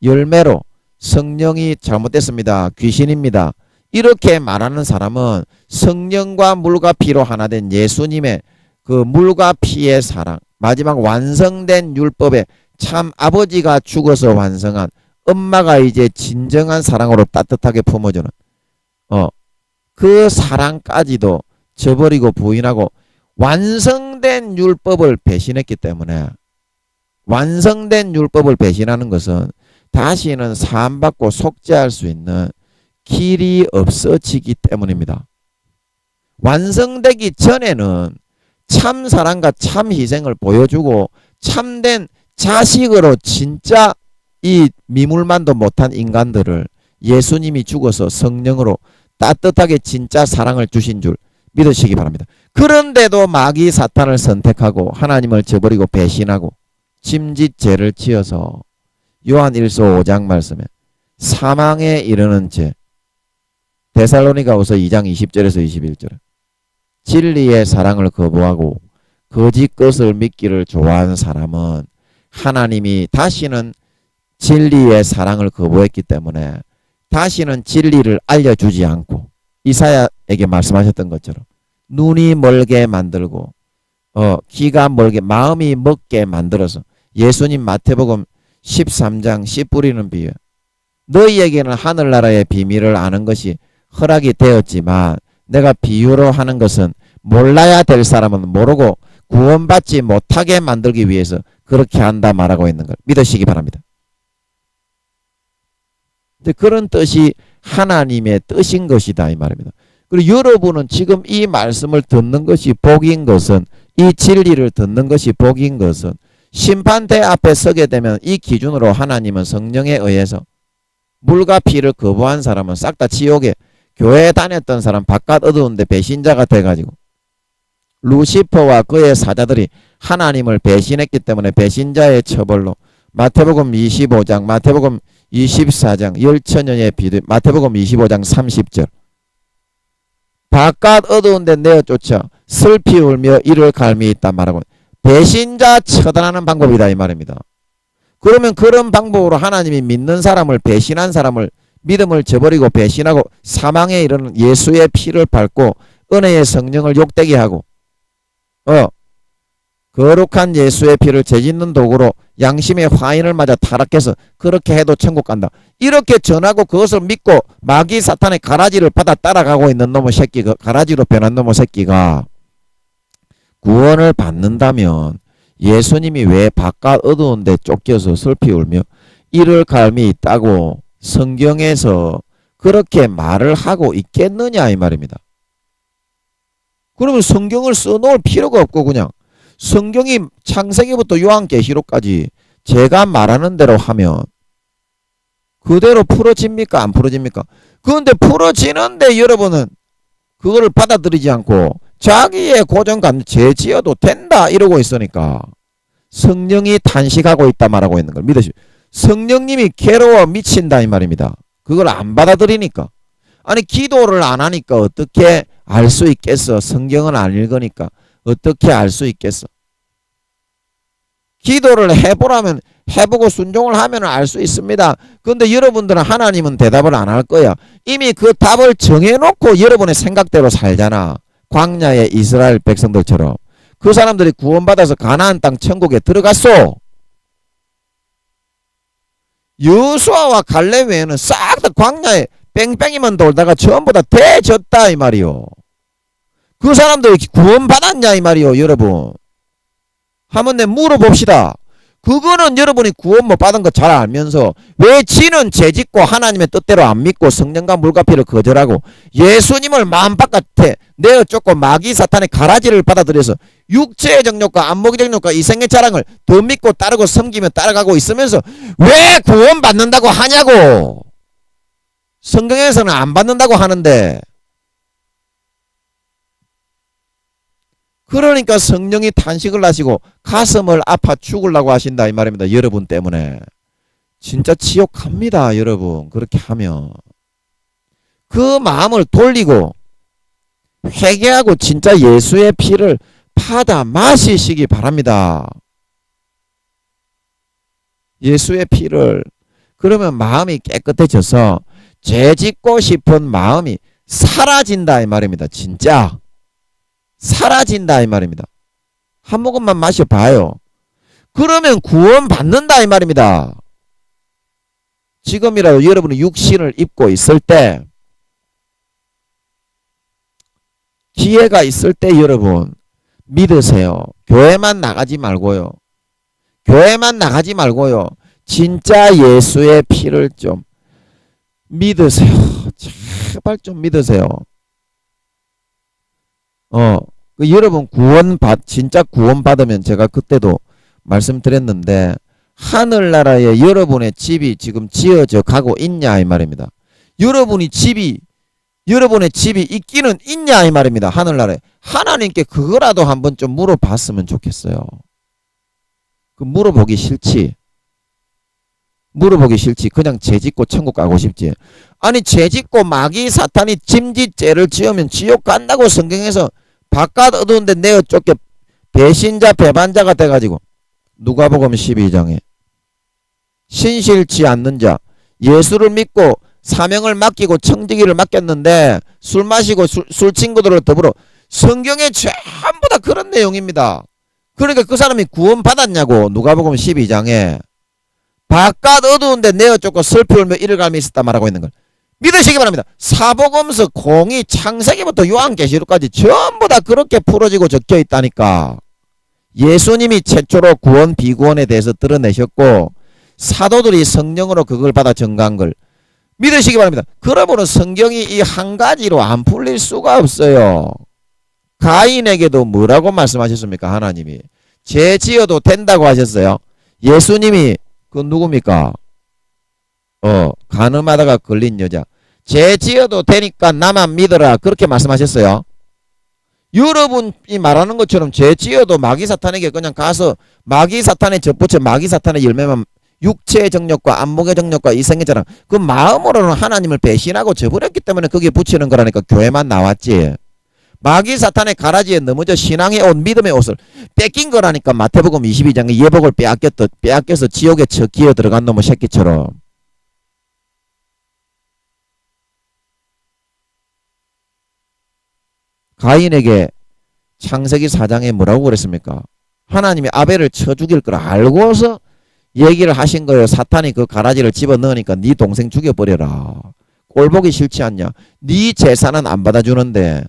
S1: 열매로 성령이 잘못됐습니다. 귀신입니다. 이렇게 말하는 사람은 성령과 물과 피로 하나 된 예수님의 그 물과 피의 사랑, 마지막 완성된 율법에 참 아버지가 죽어서 완성한 엄마가 이제 진정한 사랑으로 따뜻하게 품어주는 그 사랑까지도 저버리고 부인하고 완성된 율법을 배신했기 때문에, 완성된 율법을 배신하는 것은 다시는 사함받고 속죄할 수 있는 길이 없어지기 때문입니다. 완성되기 전에는 참 사랑과 참 희생을 보여주고 참된 자식으로 진짜 이 미물만도 못한 인간들을 예수님이 죽어서 성령으로 따뜻하게 진짜 사랑을 주신 줄 믿으시기 바랍니다. 그런데도 마귀 사탄을 선택하고 하나님을 저버리고 배신하고 짐짓 죄를 지어서 요한 1서 5장 말씀에 사망에 이르는 죄, 데살로니가후서 2장 20절에서 21절, 진리의 사랑을 거부하고 거짓 것을 믿기를 좋아하는 사람은 하나님이 다시는 진리의 사랑을 거부했기 때문에 다시는 진리를 알려주지 않고 이사야에게 말씀하셨던 것처럼 눈이 멀게 만들고 귀가 멀게 마음이 먹게 만들어서 예수님 마태복음 13장 씨 뿌리는 비유, 너희에게는 하늘나라의 비밀을 아는 것이 허락이 되었지만 내가 비유로 하는 것은 몰라야 될 사람은 모르고 구원받지 못하게 만들기 위해서 그렇게 한다 말하고 있는 걸 믿으시기 바랍니다. 그런 뜻이 하나님의 뜻인 것이다 이 말입니다. 그리고 여러분은 지금 이 말씀을 듣는 것이 복인 것은, 이 진리를 듣는 것이 복인 것은 심판대 앞에 서게 되면 이 기준으로 하나님은 성령에 의해서 물과 피를 거부한 사람은 싹 다 지옥에, 교회에 다녔던 사람 바깥 어두운데 배신자가 돼가지고 루시퍼와 그의 사자들이 하나님을 배신했기 때문에 배신자의 처벌로 마태복음 25장, 마태복음 24장, 열처녀의 비두, 마태복음 25장 30절, 바깥 어두운데 내어 쫓아 슬피 울며 이를 갈미 있다 말하고 배신자 처단하는 방법이다 이 말입니다. 그러면 그런 방법으로 하나님이 믿는 사람을, 배신한 사람을, 믿음을 저버리고 배신하고 사망에 이르는 예수의 피를 밟고 은혜의 성령을 욕되게 하고 거룩한 예수의 피를 죄짓는 도구로 양심의 화인을 맞아 타락해서 그렇게 해도 천국 간다, 이렇게 전하고 그것을 믿고 마귀 사탄의 가라지를 받아 따라가고 있는 놈의 새끼가, 가라지로 변한 놈의 새끼가 구원을 받는다면 예수님이 왜 바깥 어두운 데 쫓겨서 슬피 울며 이를 갈미 있다고 성경에서 그렇게 말을 하고 있겠느냐 이 말입니다. 그러면 성경을 써놓을 필요가 없고 그냥 성경이 창세기부터 요한계시록까지 제가 말하는 대로 하면 그대로 풀어집니까? 안 풀어집니까? 그런데 풀어지는데 여러분은 그거를 받아들이지 않고 자기의 고정관 죄 지어도 된다 이러고 있으니까 성령이 탄식하고 있다 말하고 있는 걸 믿으시오. 성령님이 괴로워 미친다 이 말입니다. 그걸 안 받아들이니까. 아니 기도를 안 하니까 어떻게 알 수 있겠어? 성경을 안 읽으니까 어떻게 알 수 있겠어? 기도를 해보라면 해보고 순종을 하면 알 수 있습니다. 그런데 여러분들은 하나님은 대답을 안 할 거야. 이미 그 답을 정해놓고 여러분의 생각대로 살잖아. 광야의 이스라엘 백성들처럼. 그 사람들이 구원받아서 가나안 땅 천국에 들어갔어. 여수아와 갈렙 외에는 싹 다 광야에 뺑뺑이만 돌다가 전부 다 대졌다 이 말이요. 그 사람들이 구원받았냐 이 말이요. 여러분 한번 내 물어봅시다. 그거는 여러분이 구원 못 받은 거 잘 알면서 왜 지는 죄짓고 하나님의 뜻대로 안 믿고 성령과 물과 피를 거절하고 예수님을 마음바깥에 내어 쫓고 마귀 사탄의 가라지를 받아들여서 육체의 정욕과 안목의 정욕과 이생의 자랑을 더 믿고 따르고 섬기며 따라가고 있으면서 왜 구원 받는다고 하냐고. 성경에서는 안 받는다고 하는데. 그러니까 성령이 탄식을 하시고 가슴을 아파 죽으려고 하신다 이 말입니다. 여러분 때문에. 진짜 지옥 갑니다 여러분 그렇게 하면. 그 마음을 돌리고 회개하고 진짜 예수의 피를 받아 마시시기 바랍니다. 예수의 피를. 그러면 마음이 깨끗해져서 죄 짓고 싶은 마음이 사라진다 이 말입니다. 진짜 사라진다 이 말입니다. 한 모금만 마셔봐요. 그러면 구원 받는다 이 말입니다. 지금이라도 여러분이 육신을 입고 있을 때, 기회가 있을 때 여러분 믿으세요. 교회만 나가지 말고요. 교회만 나가지 말고요. 진짜 예수의 피를 좀 믿으세요. 제발 좀 믿으세요. 여러분 진짜 구원 받으면 제가 그때도 말씀드렸는데 하늘나라에 여러분의 집이 지금 지어져 가고 있냐 이 말입니다. 여러분의 집이 있기는 있냐 이 말입니다. 하늘나라에. 하나님께 그거라도 한번 좀 물어봤으면 좋겠어요. 그 물어보기 싫지. 그냥 죄 짓고 천국 가고 싶지. 아니 죄 짓고 마귀 사탄이 짐짓죄를 지으면 지옥 간다고 성경에서 바깥 어두운데 내어 쫓겨 배신자 배반자가 돼가지고 누가복음 12장에 신실치 않는 자, 예수를 믿고 사명을 맡기고 청지기를 맡겼는데 술 마시고 술 친구들을 더불어, 성경에 전부 다 그런 내용입니다. 그러니까 그 사람이 구원 받았냐고. 누가복음 12장에 바깥 어두운데 내어 쫓고 슬피 울며 이를 갈미 있었다 말하고 있는 걸 믿으시기 바랍니다. 사복음서 공이 창세기부터 요한계시록까지 전부 다 그렇게 풀어지고 적혀 있다니까. 예수님이 최초로 구원 비구원에 대해서 드러내셨고 사도들이 성령으로 그걸 받아 증거한 걸 믿으시기 바랍니다. 그러므로 성경이 이 한 가지로 안 풀릴 수가 없어요. 가인에게도 뭐라고 말씀하셨습니까? 하나님이 죄 지어도 된다고 하셨어요. 예수님이 그 누굽니까? 간음하다가 걸린 여자, 죄 지어도 되니까 나만 믿어라, 그렇게 말씀하셨어요. 여러분이 말하는 것처럼 죄 지어도 마귀 사탄에게 그냥 가서 마귀 사탄에 젖붙여 마귀 사탄의 열매만, 육체의 정욕과 안목의 정욕과 이성의 자랑, 그 마음으로는 하나님을 배신하고 저버렸기 때문에 거기에 붙이는 거라니까. 교회만 나왔지. 마귀 사탄의 가라지에 넘어져 신앙의 옷, 믿음의 옷을 뺏긴 거라니까. 마태복음 22장에 예복을 빼앗겨서 지옥에 기어 들어간 놈의 새끼처럼. 가인에게 창세기 4장에 뭐라고 그랬습니까? 하나님이 아벨을 쳐 죽일 걸 알고서 얘기를 하신 거예요. 사탄이 그 가라지를 집어넣으니까 네 동생 죽여버려라. 꼴보기 싫지 않냐? 네 재산은 안 받아주는데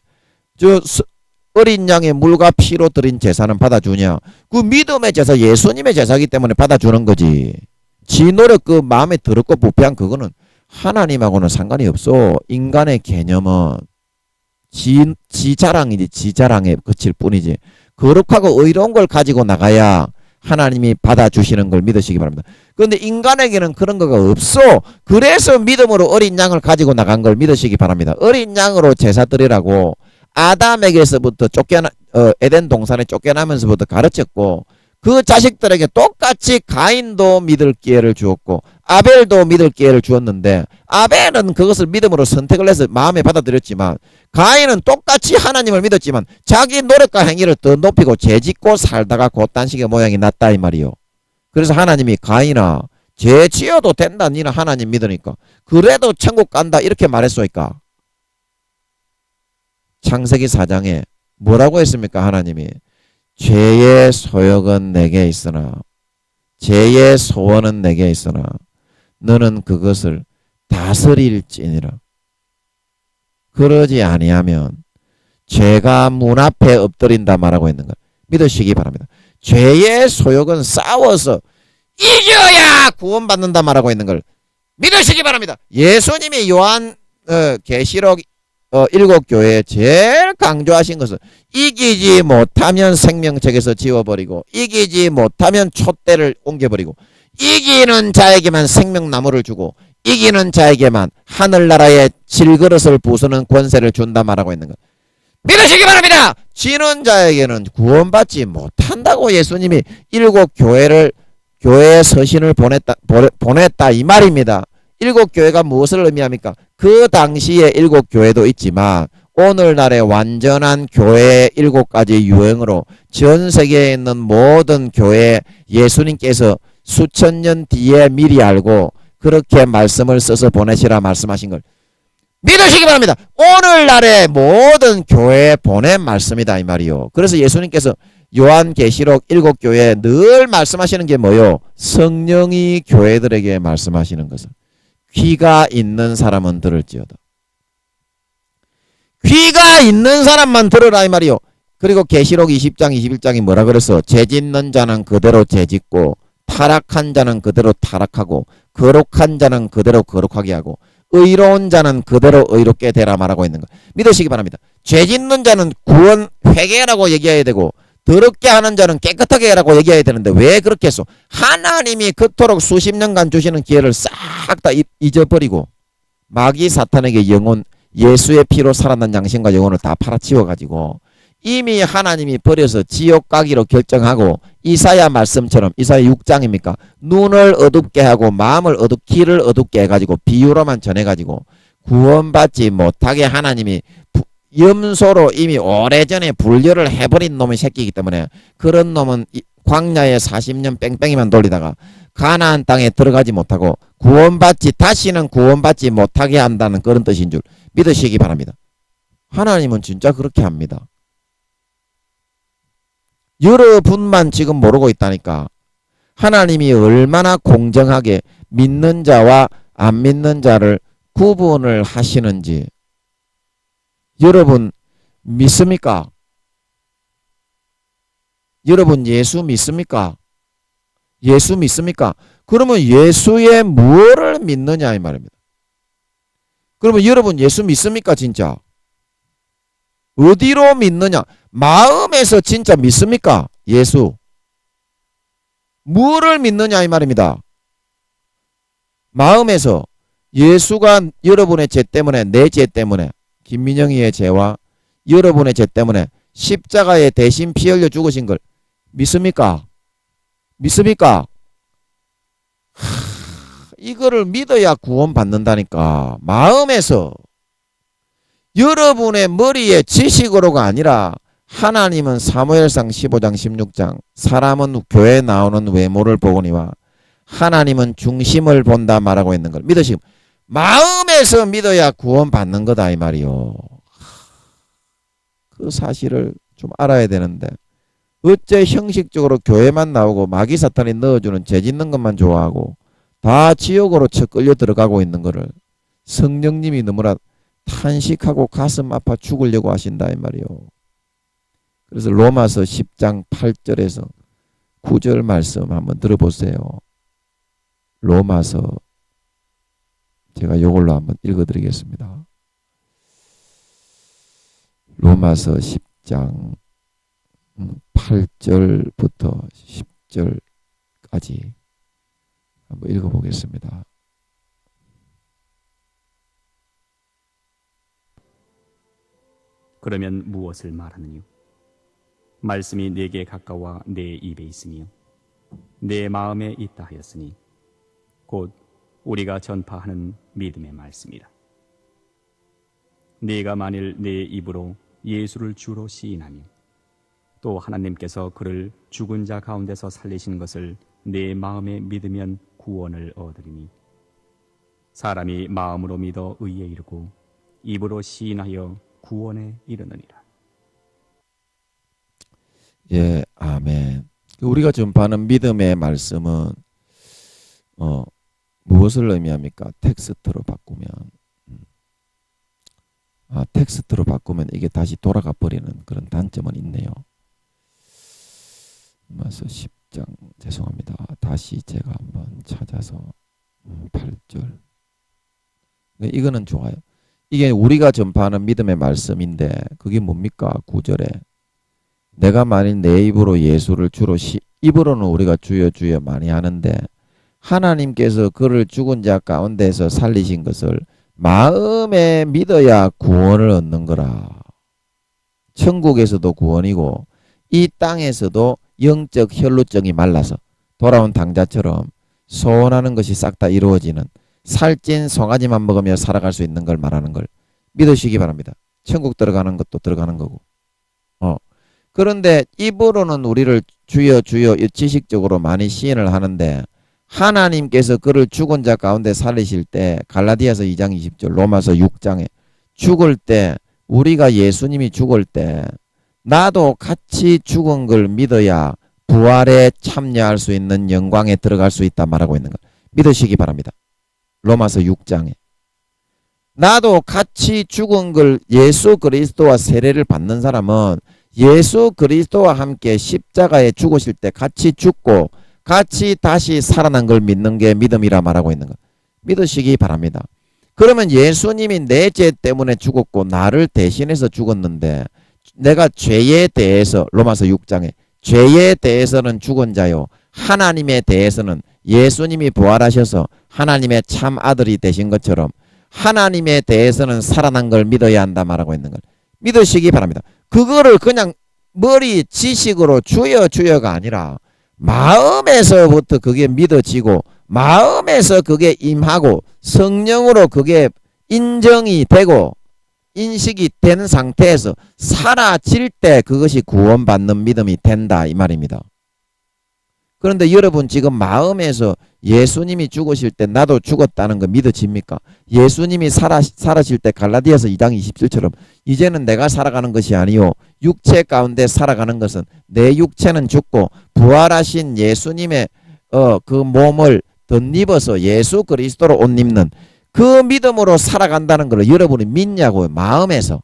S1: 어린 양의 물과 피로 드린 제사는 받아주냐? 그 믿음의 제사, 예수님의 제사이기 때문에 받아주는 거지. 지 노력 그 마음에 더럽고 부패한 그거는 하나님하고는 상관이 없어. 인간의 개념은 지 자랑이지. 지 자랑에 그칠 뿐이지. 거룩하고 의로운 걸 가지고 나가야 하나님이 받아주시는 걸 믿으시기 바랍니다. 그런데 인간에게는 그런 거가 없어. 그래서 믿음으로 어린 양을 가지고 나간 걸 믿으시기 바랍니다. 어린 양으로 제사 드리라고 아담에게서부터 에덴 동산에 쫓겨나면서부터 가르쳤고, 그 자식들에게 똑같이 가인도 믿을 기회를 주었고 아벨도 믿을 기회를 주었는데, 아벨은 그것을 믿음으로 선택을 해서 마음에 받아들였지만 가인은 똑같이 하나님을 믿었지만 자기 노력과 행위를 더 높이고 죄짓고 살다가 곧단식의 모양이 났다 이 말이요. 그래서 하나님이 가인아, 죄 지어도 된다. 니는 하나님 믿으니까. 그래도 천국 간다 이렇게 말했소이까. 창세기 4장에 뭐라고 했습니까? 하나님이 죄의 소욕은 내게 있으나 죄의 소원은 내게 있으나 너는 그것을 다스릴지니라. 그러지 아니하면 죄가 문 앞에 엎드린다 말하고 있는 것 믿으시기 바랍니다. 죄의 소욕은 싸워서 이겨야 구원받는다 말하고 있는 걸 믿으시기 바랍니다. 예수님이 요한 계시록 7교회에 제일 강조하신 것은 이기지 못하면 생명책에서 지워버리고 이기지 못하면 촛대를 옮겨버리고 이기는 자에게만 생명나무를 주고 이기는 자에게만 하늘나라의 질그릇을 부수는 권세를 준다 말하고 있는 것 믿으시기 바랍니다. 지는 자에게는 구원받지 못한다고 예수님이 7교회에 서신을 보냈다 이 말입니다. 일곱 교회가 무엇을 의미합니까? 그 당시에 일곱 교회도 있지만 오늘날의 완전한 교회 일곱 가지 유형으로 전 세계에 있는 모든 교회 예수님께서 수천 년 뒤에 미리 알고 그렇게 말씀을 써서 보내시라 말씀하신 걸 믿으시기 바랍니다. 오늘날의 모든 교회에 보낸 말씀이다 이 말이요. 그래서 예수님께서 요한계시록 일곱 교회에 늘 말씀하시는 게 뭐요? 성령이 교회들에게 말씀하시는 것은 귀가 있는 사람은 들을지어다. 귀가 있는 사람만 들으라 이 말이요. 그리고 계시록 20장 21장이 뭐라 그랬어? 죄짓는 자는 그대로 죄짓고 타락한 자는 그대로 타락하고 거룩한 자는 그대로 거룩하게 하고 의로운 자는 그대로 의롭게 되라 말하고 있는 거 믿으시기 바랍니다. 죄짓는 자는 구원 회개라고 얘기해야 되고 더럽게 하는 자는 깨끗하게 하라고 얘기해야 되는데 왜 그렇게 했어? 하나님이 그토록 수십 년간 주시는 기회를 싹 다 잊어버리고 마귀 사탄에게 영혼 예수의 피로 살아난 양심과 영혼을 다 팔아치워가지고 이미 하나님이 버려서 지옥 가기로 결정하고 이사야 말씀처럼 이사야 6장입니까? 눈을 어둡게 하고 마음을 귀를 어둡게 해가지고 비유로만 전해가지고 구원받지 못하게 하나님이 염소로 이미 오래전에 분류를 해버린 놈의 새끼이기 때문에 그런 놈은 광야에 40년 뺑뺑이만 돌리다가 가나안 땅에 들어가지 못하고 다시는 구원받지 못하게 한다는 그런 뜻인 줄 믿으시기 바랍니다. 하나님은 진짜 그렇게 합니다. 여러분만 지금 모르고 있다니까. 하나님이 얼마나 공정하게 믿는 자와 안 믿는 자를 구분을 하시는지 여러분 믿습니까? 여러분 예수 믿습니까? 예수 믿습니까? 그러면 예수의 무엇을 믿느냐 이 말입니다. 그러면 여러분 예수 믿습니까 진짜? 어디로 믿느냐? 마음에서 진짜 믿습니까? 예수. 무엇을 믿느냐 이 말입니다. 마음에서 예수가 여러분의 죄 때문에 내 죄 때문에 김민영이의 죄와 여러분의 죄 때문에 십자가에 대신 피 흘려 죽으신 걸 믿습니까? 믿습니까? 이거를 믿어야 구원받는다니까. 마음에서 여러분의 머리의 지식으로가 아니라 하나님은 사무엘상 15장 16장 사람은 교회에 나오는 외모를 보거니와 하나님은 중심을 본다 말하고 있는 걸 믿으시고 마음에서 믿어야 구원받는 거다 이 말이요. 그 사실을 좀 알아야 되는데 어째 형식적으로 교회만 나오고 마귀 사탄이 넣어주는 죄 짓는 것만 좋아하고 다 지옥으로 쳐 끌려 들어가고 있는 거를 성령님이 너무나 탄식하고 가슴 아파 죽으려고 하신다 이 말이요. 그래서 로마서 10장 8절에서 9절 말씀 한번 들어보세요. 로마서 제가 이걸로 한번 읽어드리겠습니다. 로마서 10장 8절부터 10절까지 한번 읽어보겠습니다.
S2: 그러면 무엇을 말하느뇨? 말씀이 내게 가까워 내 입에 있으며 내 마음에 있다 하였으니 곧 우리가 전파하는 믿음의 말씀이라. 네가 만일 내 입으로 예수를 주로 시인하며 또 하나님께서 그를 죽은 자 가운데서 살리신 것을 내 마음에 믿으면 구원을 얻으리니 사람이 마음으로 믿어 의에 이르고 입으로 시인하여 구원에 이르느니라.
S1: 예, 아멘. 우리가 전파하는 믿음의 말씀은 무엇을 의미합니까? 텍스트로 바꾸면 텍스트로 바꾸면 이게 다시 돌아가 버리는 그런 단점은 있네요. 로마서 10장 죄송합니다. 다시 제가 한번 찾아서 8절. 이거는 좋아요. 이게 우리가 전파하는 믿음의 말씀인데 그게 뭡니까? 9절에 내가 만일 내 입으로 예수를 주로 입으로는 우리가 주여 주여 많이 하는데 하나님께서 그를 죽은 자 가운데서 살리신 것을 마음에 믿어야 구원을 얻는 거라. 천국에서도 구원이고 이 땅에서도 영적 혈루증이 말라서 돌아온 당자처럼 소원하는 것이 싹 다 이루어지는 살찐 송아지만 먹으며 살아갈 수 있는 걸 말하는 걸 믿으시기 바랍니다. 천국 들어가는 것도 들어가는 거고. 그런데 입으로는 우리를 주여 주여 지식적으로 많이 시인을 하는데 하나님께서 그를 죽은 자 가운데 살리실 때 갈라디아서 2장 20절 로마서 6장에 죽을 때 우리가 예수님이 죽을 때 나도 같이 죽은 걸 믿어야 부활에 참여할 수 있는 영광에 들어갈 수 있다 말하고 있는 것 믿으시기 바랍니다. 로마서 6장에 나도 같이 죽은 걸 예수 그리스도와 세례를 받는 사람은 예수 그리스도와 함께 십자가에 죽으실 때 같이 죽고 같이 다시 살아난 걸 믿는 게 믿음이라 말하고 있는 것 믿으시기 바랍니다. 그러면 예수님이 내 죄 때문에 죽었고 나를 대신해서 죽었는데 내가 죄에 대해서 로마서 6장에 죄에 대해서는 죽은 자요 하나님에 대해서는 예수님이 부활하셔서 하나님의 참 아들이 되신 것처럼 하나님에 대해서는 살아난 걸 믿어야 한다 말하고 있는 걸 믿으시기 바랍니다. 그거를 그냥 머리 지식으로 주여 주여가 아니라 마음에서부터 그게 믿어지고 마음에서 그게 임하고 성령으로 그게 인정이 되고 인식이 된 상태에서 사라질 때 그것이 구원받는 믿음이 된다 이 말입니다. 그런데 여러분 지금 마음에서 예수님이 죽으실 때 나도 죽었다는 거 믿어집니까? 예수님이 살아실 때 갈라디아서 2장 27처럼 이제는 내가 살아가는 것이 아니요 육체 가운데 살아가는 것은 내 육체는 죽고 부활하신 예수님의 그 몸을 덧입어서 예수 그리스도로 옷 입는 그 믿음으로 살아간다는 걸 여러분이 믿냐고요. 마음에서.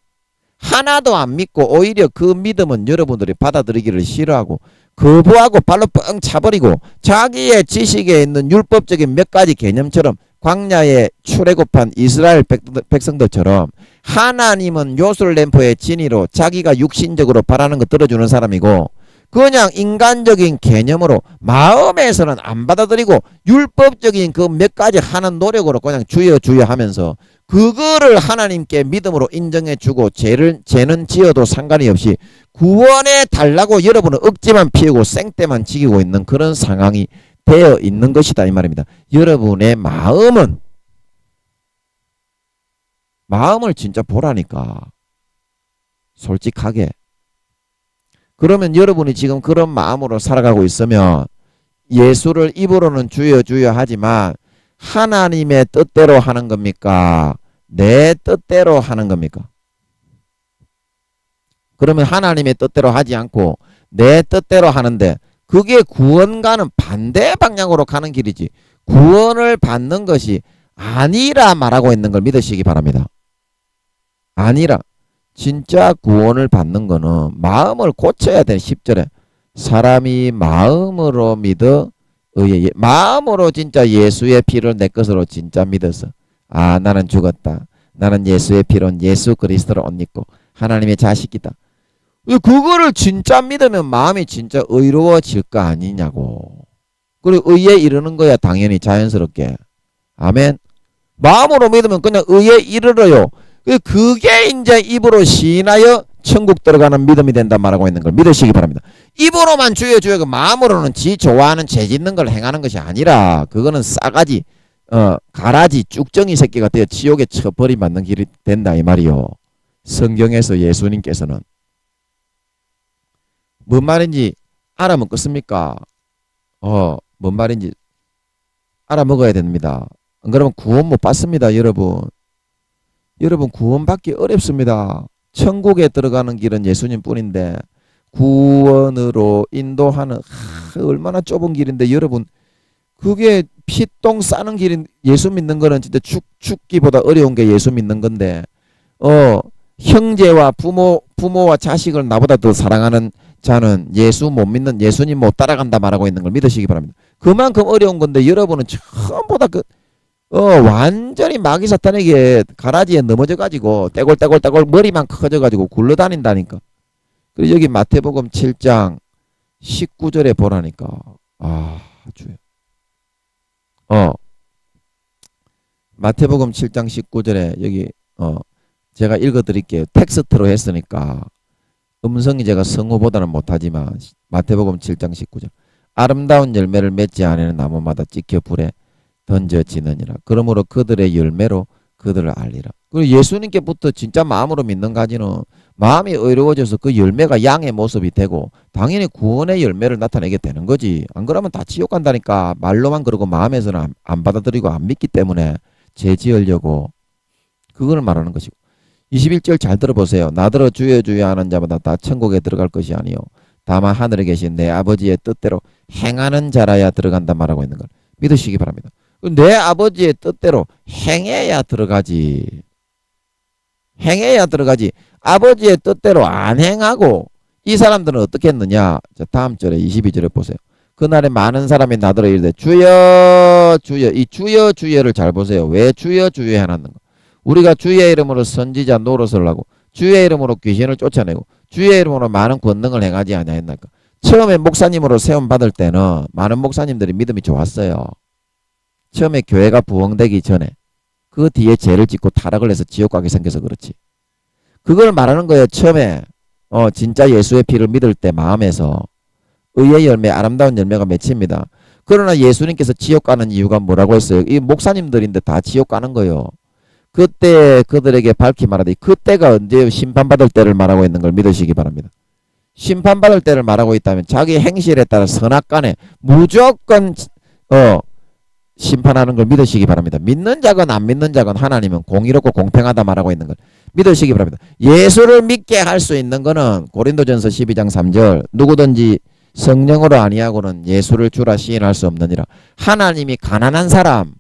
S1: 하나도 안 믿고 오히려 그 믿음은 여러분들이 받아들이기를 싫어하고 거부하고 발로 뻥 차버리고 자기의 지식에 있는 율법적인 몇 가지 개념처럼 광야에 출애굽한 이스라엘 백성들처럼 하나님은 요술램프의 진이로 자기가 육신적으로 바라는 거 들어주는 사람이고 그냥 인간적인 개념으로 마음에서는 안 받아들이고 율법적인 그 몇 가지 하는 노력으로 그냥 주여 주여 하면서 그거를 하나님께 믿음으로 인정해 주고 죄는 지어도 상관이 없이 구원해 달라고 여러분은 억지만 피우고 생떼만 지키고 있는 그런 상황이 되어 있는 것이다 이 말입니다. 여러분의 마음을 진짜 보라니까 솔직하게. 그러면 여러분이 지금 그런 마음으로 살아가고 있으면 예수를 입으로는 주여 주여 하지만 하나님의 뜻대로 하는 겁니까? 내 뜻대로 하는 겁니까? 그러면 하나님의 뜻대로 하지 않고 내 뜻대로 하는데 그게 구원과는 반대 방향으로 가는 길이지 구원을 받는 것이 아니라 말하고 있는 걸 믿으시기 바랍니다. 아니라 진짜 구원을 받는 거는 마음을 고쳐야 돼. 10절에 사람이 마음으로 믿어 마음으로 진짜 예수의 피를 내 것으로 진짜 믿어서 아 나는 죽었다. 나는 예수의 피로 예수 그리스도를 옷 입고 하나님의 자식이다. 그거를 진짜 믿으면 마음이 진짜 의로워질 거 아니냐고. 그리고 의에 이르는 거야 당연히 자연스럽게. 아멘. 마음으로 믿으면 그냥 의에 이르러요. 그게 이제 입으로 시인하여 천국 들어가는 믿음이 된다 말하고 있는 걸 믿으시기 바랍니다. 입으로만 주여 주여 마음으로는 지 좋아하는 죄 짓는 걸 행하는 것이 아니라 그거는 싸가지 가라지 쭉정이 새끼가 되어 지옥에 처벌이 받는 길이 된다 이 말이요. 성경에서 예수님께서는 뭔 말인지 알아먹겠습니까? 뭔 말인지 알아먹어야 됩니다. 안 그러면 구원 못 받습니다 여러분. 여러분 구원받기 어렵습니다. 천국에 들어가는 길은 예수님 뿐인데 구원으로 인도하는 얼마나 좁은 길인데 여러분 그게 피똥 싸는 길인 예수 믿는 거는 진짜 죽기보다 어려운 게 예수 믿는 건데 형제와 부모와 자식을 나보다 더 사랑하는 자는 예수 못 믿는 예수님 못 따라간다 말하고 있는 걸 믿으시기 바랍니다. 그만큼 어려운 건데 여러분은 처음보다 완전히 마귀 사탄에게 가라지에 넘어져가지고 떼골떼골 머리만 커져가지고 굴러다닌다니까. 그리고 여기 마태복음 7장 19절에 보라니까. 주여. 마태복음 7장 19절에 여기 제가 읽어드릴게요. 텍스트로 했으니까 음성이 제가 성우보다는 못하지만 마태복음 7장 19절 아름다운 열매를 맺지 않는 나무마다 찍혀 불에 던져지느니라. 그러므로 그들의 열매로 그들을 알리라. 그리고 예수님께부터 진짜 마음으로 믿는 가지는 마음이 의로워져서 그 열매가 양의 모습이 되고 당연히 구원의 열매를 나타내게 되는 거지. 안 그러면 다 지옥 간다니까. 말로만 그러고 마음에서는 안 받아들이고 안 믿기 때문에 죄 지으려고 그걸 말하는 것이고. 21절 잘 들어보세요. 나더러 주여 주여 하는 자마다 다 천국에 들어갈 것이 아니요 다만 하늘에 계신 내 아버지의 뜻대로 행하는 자라야 들어간다 말하고 있는 걸 믿으시기 바랍니다. 내 아버지의 뜻대로 행해야 들어가지. 행해야 들어가지. 아버지의 뜻대로 안 행하고 이 사람들은 어떻게 했느냐. 자, 다음 절에 22절에 보세요. 그날에 많은 사람이 나더러 이르되 주여 주여. 이 주여 주여를 잘 보세요. 왜 주여 주여 해놨는 거. 우리가 주의 이름으로 선지자 노릇을 하고 주의 이름으로 귀신을 쫓아내고 주의 이름으로 많은 권능을 행하지 아니하였나이까. 처음에 목사님으로 세움 받을 때는 많은 목사님들이 믿음이 좋았어요. 처음에 교회가 부흥되기 전에. 그 뒤에 죄를 짓고 타락을 해서 지옥 가게 생겨서 그렇지. 그걸 말하는 거예요. 처음에 진짜 예수의 피를 믿을 때 마음에서 의의 열매, 아름다운 열매가 맺힙니다. 그러나 예수님께서 지옥 가는 이유가 뭐라고 했어요? 이 목사님들인데 다 지옥 가는 거예요. 그때 그들에게 밝히 말하되 그때가 언제 심판받을 때를 말하고 있는 걸 믿으시기 바랍니다. 심판받을 때를 말하고 있다면 자기 행실에 따라 선악간에 무조건 심판하는 걸 믿으시기 바랍니다. 믿는 자건 안 믿는 자건 하나님은 공의롭고 공평하다 말하고 있는 걸 믿으시기 바랍니다. 예수를 믿게 할 수 있는 거는 고린도전서 12장 3절 누구든지 성령으로 아니하고는 예수를 주라 시인할 수 없느니라. 하나님이 가난한 사람,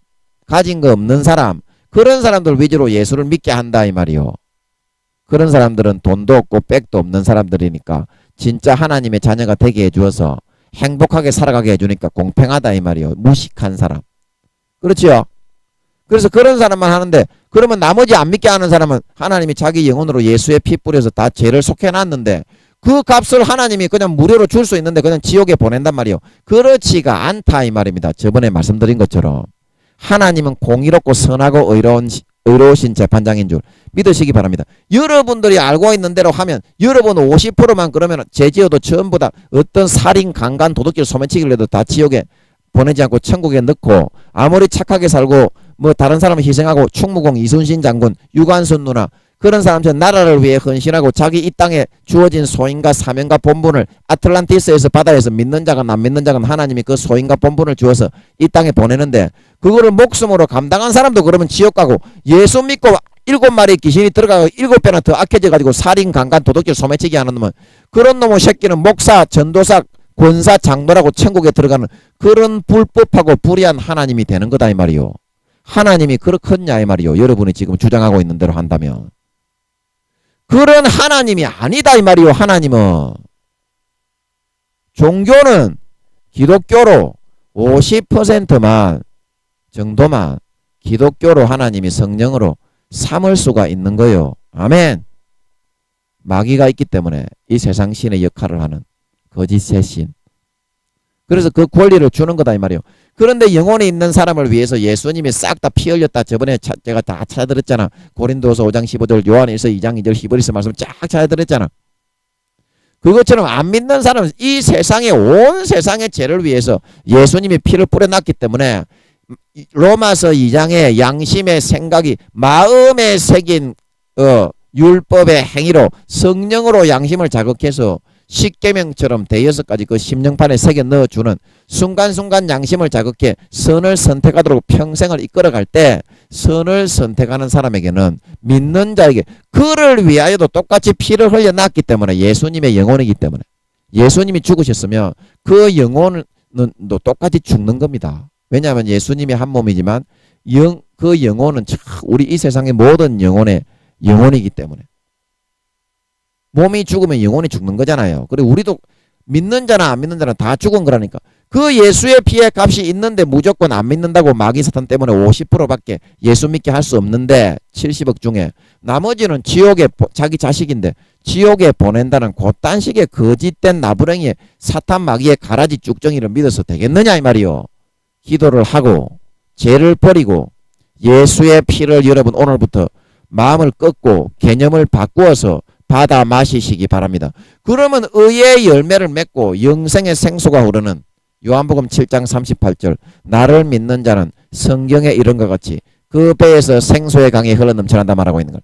S1: 가진 거 없는 사람, 그런 사람들 위주로 예수를 믿게 한다 이 말이요. 그런 사람들은 돈도 없고 백도 없는 사람들이니까 진짜 하나님의 자녀가 되게 해주어서 행복하게 살아가게 해주니까 공평하다 이 말이요. 무식한 사람. 그렇지요? 그래서 그런 사람만 하는데 그러면 나머지 안 믿게 하는 사람은 하나님이 자기 영혼으로 예수의 피 뿌려서 다 죄를 속해놨는데 그 값을 하나님이 그냥 무료로 줄 수 있는데 그냥 지옥에 보낸단 말이요. 그렇지가 않다 이 말입니다. 저번에 말씀드린 것처럼 하나님은 공의롭고 선하고 의로우신 재판장인 줄 믿으시기 바랍니다. 여러분들이 알고 있는 대로 하면 여러분 50%만 그러면 죄지어도 전부 다 어떤 살인, 강간, 도둑질, 소매치기를 해도 다 지옥에 보내지 않고 천국에 넣고 아무리 착하게 살고 뭐 다른 사람을 희생하고 충무공 이순신 장군, 유관순 누나 그런 사람처럼 나라를 위해 헌신하고 자기 이 땅에 주어진 소임과 사명과 본분을 아틀란티스에서 바다에서 믿는 자건 안 믿는 자건 하나님이 그 소임과 본분을 주어서 이 땅에 보내는데 그거를 목숨으로 감당한 사람도 그러면 지옥 가고 예수 믿고 7마리 귀신이 들어가고 7배나 더 악해져 가지고 살인, 강간, 도둑질, 소매치기 하는 놈은 그런 놈의 새끼는 목사, 전도사, 권사, 장로라고 천국에 들어가는 그런 불법하고 불의한 하나님이 되는 거다 이 말이요. 하나님이 그렇겠냐 이 말이요. 여러분이 지금 주장하고 있는 대로 한다면 그런 하나님이 아니다 이 말이요. 하나님은 종교는 기독교로 50%만 정도만 기독교로 하나님이 성령으로 삼을 수가 있는 거요. 아멘. 마귀가 있기 때문에 이 세상 신의 역할을 하는 거짓의 신. 그래서 그 권리를 주는 거다 이 말이요. 그런데 영혼이 있는 사람을 위해서 예수님이 싹 다 피 흘렸다. 저번에 제가 다 찾아드렸잖아. 고린도서 5장 15절, 요한일서 2장 2절, 히브리서 말씀 쫙 찾아드렸잖아. 그것처럼 안 믿는 사람은 이 세상에 온 세상의 죄를 위해서 예수님이 피를 뿌려놨기 때문에 로마서 2장의 양심의 생각이 마음에 새긴 율법의 행위로 성령으로 양심을 자극해서 십계명처럼 대여섯 가지 그 심령판에 새겨 넣어주는 순간순간 양심을 자극해 선을 선택하도록 평생을 이끌어갈 때 선을 선택하는 사람에게는 믿는 자에게 그를 위하여도 똑같이 피를 흘려놨기 때문에 예수님의 영혼이기 때문에 예수님이 죽으셨으면 그 영혼은 똑같이 죽는 겁니다. 왜냐하면 예수님이 한 몸이지만 그 영혼은 우리 이 세상의 모든 영혼의 영혼이기 때문에 몸이 죽으면 영혼이 죽는 거잖아요. 그리고 우리도 믿는 자나 안 믿는 자나 다 죽은 거라니까. 그 예수의 피의 값이 있는데 무조건 안 믿는다고 마귀 사탄 때문에 50%밖에 예수 믿게 할 수 없는데 70억 중에 나머지는 지옥에 자기 자식인데 지옥에 보낸다는 그딴 식의 거짓된 나부랭이의 사탄 마귀의 가라지 쭉정이를 믿어서 되겠느냐 이 말이요. 기도를 하고 죄를 버리고 예수의 피를 여러분 오늘부터 마음을 꺾고 개념을 바꾸어서 받아 마시시기 바랍니다. 그러면 의의 열매를 맺고 영생의 생수가 흐르는 요한복음 7장 38절 나를 믿는 자는 성경에 이런 것 같이 그 배에서 생수의 강이 흘러넘쳐난다 말하고 있는 걸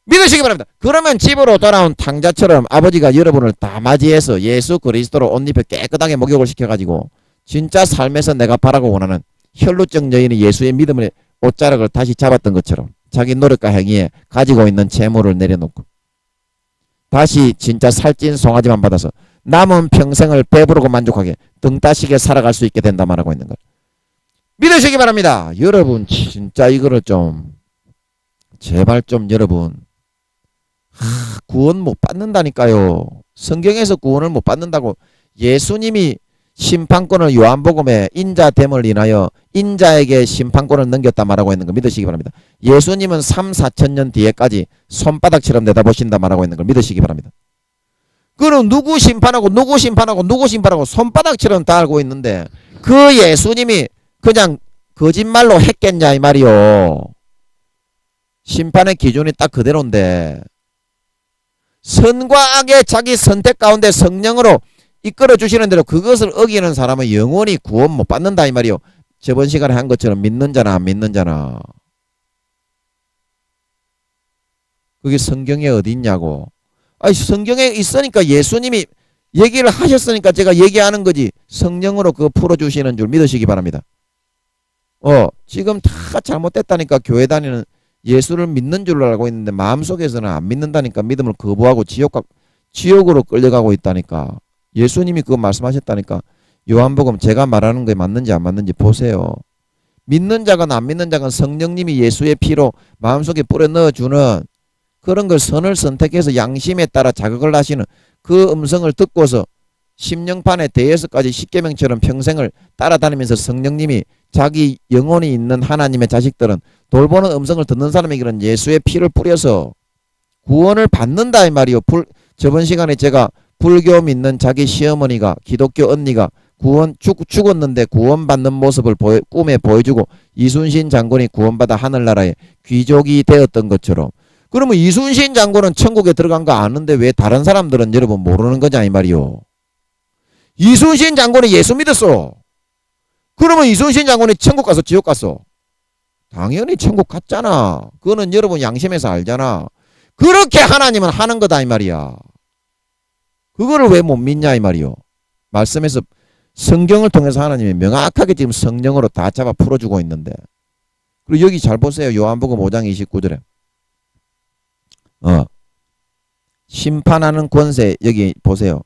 S1: 믿으시기 바랍니다. 그러면 집으로 돌아온 탕자처럼 아버지가 여러분을 다 맞이해서 예수 그리스도로 옷 입혀 깨끗하게 목욕을 시켜가지고 진짜 삶에서 내가 바라고 원하는 혈루증 여인이 예수의 믿음의 옷자락을 다시 잡았던 것처럼 자기 노력과 행위에 가지고 있는 재물을 내려놓고 다시 진짜 살찐 송아지만 받아서 남은 평생을 배부르고 만족하게 등 따시게 살아갈 수 있게 된다 말하고 있는 걸 믿으시기 바랍니다. 여러분 진짜 이거를 좀 제발 좀 여러분 구원 못 받는다니까요. 성경에서 구원을 못 받는다고 예수님이 심판권을 요한복음에 인자됨을 인하여 인자에게 심판권을 넘겼다 말하고 있는 걸 믿으시기 바랍니다. 예수님은 3, 4천 년 뒤에까지 손바닥처럼 내다보신다 말하고 있는 걸 믿으시기 바랍니다. 그럼 누구 심판하고 누구 심판하고 누구 심판하고 손바닥처럼 다 알고 있는데 그 예수님이 그냥 거짓말로 했겠냐 이 말이요. 심판의 기준이 딱 그대로인데 선과 악의 자기 선택 가운데 성령으로 이끌어 주시는 대로 그것을 어기는 사람은 영원히 구원 못 받는다 이 말이요. 저번 시간에 한 것처럼 믿는 자나 안 믿는 자나 그게 성경에 어디 있냐고. 아니 성경에 있으니까 예수님이 얘기를 하셨으니까 제가 얘기하는 거지 성령으로 그거 풀어주시는 줄 믿으시기 바랍니다. 지금 다 잘못됐다니까 교회 다니는 예수를 믿는 줄로 알고 있는데 마음속에서는 안 믿는다니까 믿음을 거부하고 지옥으로 끌려가고 있다니까. 예수님이 그거 말씀하셨다니까. 요한복음 제가 말하는 게 맞는지 안 맞는지 보세요. 믿는 자건 안 믿는 자건 성령님이 예수의 피로 마음속에 뿌려 넣어주는 그런 걸 선을 선택해서 양심에 따라 자극을 하시는 그 음성을 듣고서 심령판에 대해서까지 십계명처럼 평생을 따라다니면서 성령님이 자기 영혼이 있는 하나님의 자식들은 돌보는 음성을 듣는 사람에게는 예수의 피를 뿌려서 구원을 받는다 이 말이요. 저번 시간에 제가 불교 믿는 자기 시어머니가 기독교 언니가 죽었는데 구원받는 모습을 꿈에 보여주고 이순신 장군이 구원받아 하늘나라의 귀족이 되었던 것처럼 그러면 이순신 장군은 천국에 들어간 거 아는데 왜 다른 사람들은 여러분 모르는 거냐 이 말이요. 이순신 장군이 예수 믿었어. 그러면 이순신 장군이 천국 가서 지옥 갔어. 당연히 천국 갔잖아. 그거는 여러분 양심에서 알잖아. 그렇게 하나님은 하는 거다 이 말이야. 그거를 왜 못 믿냐 이 말이요. 말씀에서 성경을 통해서 하나님이 명확하게 지금 성령으로 다 잡아 풀어주고 있는데 그리고 여기 잘 보세요. 요한복음 5장 29절에 심판하는 권세 여기 보세요.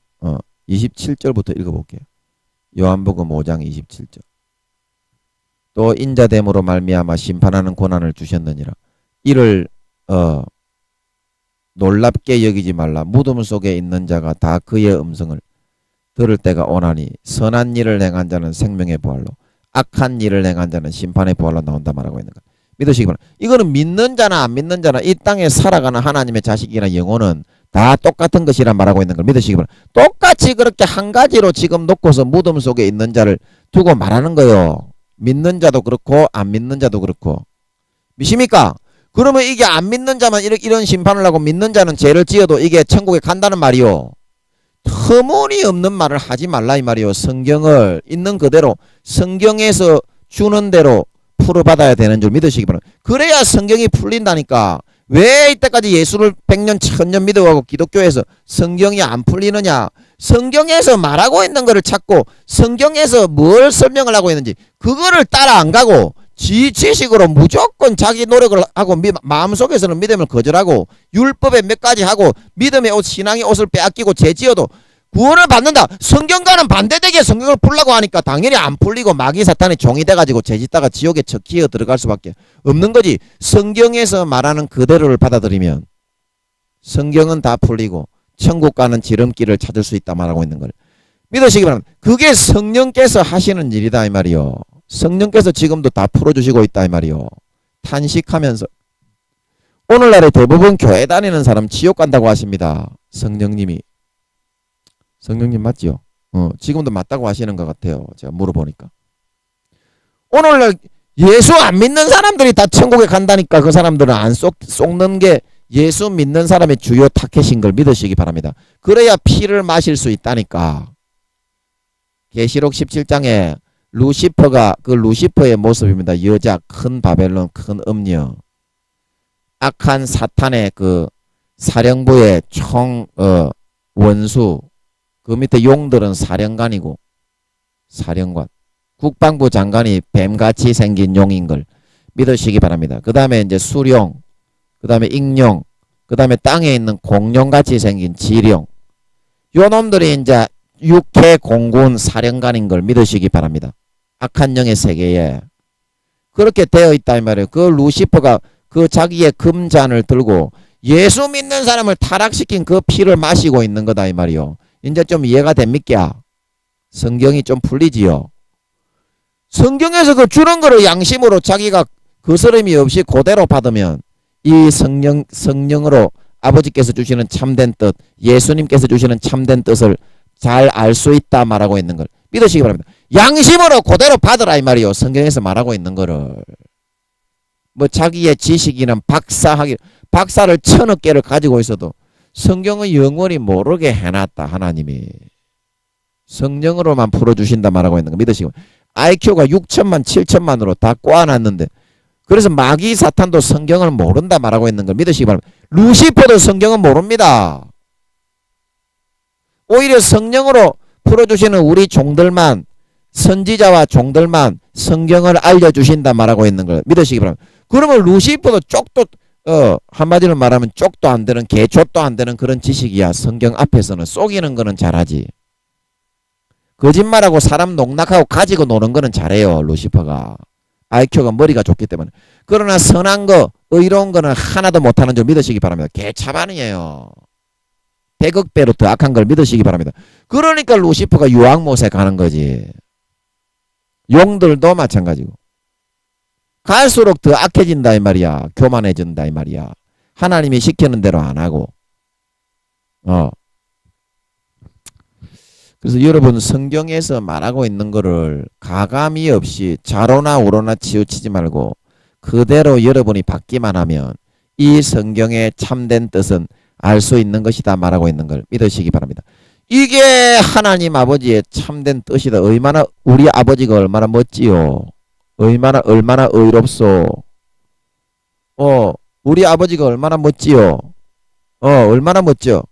S1: 27절부터 읽어볼게요. 요한복음 5장 27절 또 인자됨으로 말미암아 심판하는 권한을 주셨느니라. 이를 놀랍게 여기지 말라. 무덤 속에 있는 자가 다 그의 음성을 들을 때가 오나니 선한 일을 행한 자는 생명의 부활로 악한 일을 행한 자는 심판의 부활로 나온다 말하고 있는 것. 믿으시기 바랍니다. 이거는 믿는 자나 안 믿는 자나 이 땅에 살아가는 하나님의 자식이나 영혼은 다 똑같은 것이란 말하고 있는 걸 믿으시기 바랍니다. 똑같이 그렇게 한 가지로 지금 놓고서 무덤 속에 있는 자를 두고 말하는 거예요. 믿는 자도 그렇고 안 믿는 자도 그렇고. 믿습니까? 그러면 이게 안 믿는 자만 이런 심판을 하고 믿는 자는 죄를 지어도 이게 천국에 간다는 말이요. 터무니없는 말을 하지 말라 이 말이요. 성경을 있는 그대로 성경에서 주는 대로 풀어받아야 되는 줄 믿으시기 바랍니다. 그래야 성경이 풀린다니까. 왜 이때까지 예수를 100년 1000년 믿어가고 기독교에서 성경이 안 풀리느냐. 성경에서 말하고 있는 거를 찾고 성경에서 뭘 설명을 하고 있는지 그거를 따라 안 가고 지 지식으로 무조건 자기 노력을 하고 마음속에서는 믿음을 거절하고 율법에 몇 가지 하고 믿음의 옷 신앙의 옷을 빼앗기고 죄지어도 구원을 받는다. 성경과는 반대되게 성경을 풀라고 하니까 당연히 안 풀리고 마귀 사탄의 종이 돼가지고 죄짓다가 지옥에 기어 들어갈 수밖에 없는 거지. 성경에서 말하는 그대로를 받아들이면 성경은 다 풀리고 천국 가는 지름길을 찾을 수 있다 말하고 있는 걸 믿으시기 바랍니다. 그게 성령께서 하시는 일이다 이 말이요. 성령께서 지금도 다 풀어주시고 있다 이 말이요. 탄식하면서 오늘날에 대부분 교회 다니는 사람 지옥 간다고 하십니다. 성령님 맞지요? 지금도 맞다고 하시는 것 같아요. 제가 물어보니까. 오늘날 예수 안 믿는 사람들이 다 천국에 간다니까 그 사람들은 안 쏟는 게 예수 믿는 사람의 주요 타켓인 걸 믿으시기 바랍니다. 그래야 피를 마실 수 있다니까. 계시록 17장에 루시퍼가 그 루시퍼의 모습입니다. 여자 큰 바벨론 큰 음녀. 악한 사탄의 그 사령부의 원수. 그 밑에 용들은 사령관이고 사령관. 국방부 장관이 뱀같이 생긴 용인 걸 믿으시기 바랍니다. 그 다음에 이제 수룡, 그 다음에 익룡, 그 다음에 땅에 있는 공룡같이 생긴 지룡. 요 놈들이 이제 육해 공군 사령관인 걸 믿으시기 바랍니다. 악한 영의 세계에 그렇게 되어 있다 이 말이에요. 그 루시퍼가 그 자기의 금잔을 들고 예수 믿는 사람을 타락시킨 그 피를 마시고 있는 거다 이 말이요. 이제 좀 이해가 됩니까? 성경이 좀 풀리지요. 성경에서 그 주는 거를 양심으로 자기가 거스름이 없이 그대로 받으면 이 성령으로 아버지께서 주시는 참된 뜻, 예수님께서 주시는 참된 뜻을 잘 알 수 있다 말하고 있는 걸 믿으시기 바랍니다. 양심으로 그대로 받으라 이 말이요. 성경에서 말하고 있는 거를. 뭐 자기의 지식이는 박사를 1000억 개를 가지고 있어도 성경은 영원히 모르게 해놨다. 하나님이 성령으로만 풀어주신다 말하고 있는 거 믿으시고, IQ가 6천만 7천만으로 다 꼬아놨는데 그래서 마귀 사탄도 성경을 모른다 말하고 있는 걸 믿으시기 바랍니다. 루시퍼도 성경은 모릅니다. 오히려 성령으로 풀어주시는 우리 종들만, 선지자와 종들만 성경을 알려주신다 말하고 있는 걸 믿으시기 바랍니다. 그러면 루시퍼도 쪽도 한마디로 말하면 쪽도 안 되는 개쪽도 안 되는 그런 지식이야. 성경 앞에서는 속이는 거는 잘하지. 거짓말하고 사람 농락하고 가지고 노는 거는 잘해요. 루시퍼가. IQ가 머리가 좋기 때문에. 그러나 선한 거, 의로운 거는 하나도 못하는 줄 믿으시기 바랍니다. 개차반이에요. 100억 배로 더 악한 걸 믿으시기 바랍니다. 그러니까 루시퍼가 유황못에 가는 거지. 용들도 마찬가지고. 갈수록 더 악해진다 이 말이야. 교만해진다 이 말이야. 하나님이 시키는 대로 안 하고. 그래서 여러분 성경에서 말하고 있는 거를 가감이 없이 좌로나 우로나 치우치지 말고 그대로 여러분이 받기만 하면 이 성경의 참된 뜻은 알 수 있는 것이다 말하고 있는 걸 믿으시기 바랍니다. 이게 하나님 아버지의 참된 뜻이다. 얼마나 우리 아버지가 얼마나 멋지요. 얼마나 의롭소. 우리 아버지가 얼마나 멋지요. 얼마나 멋져.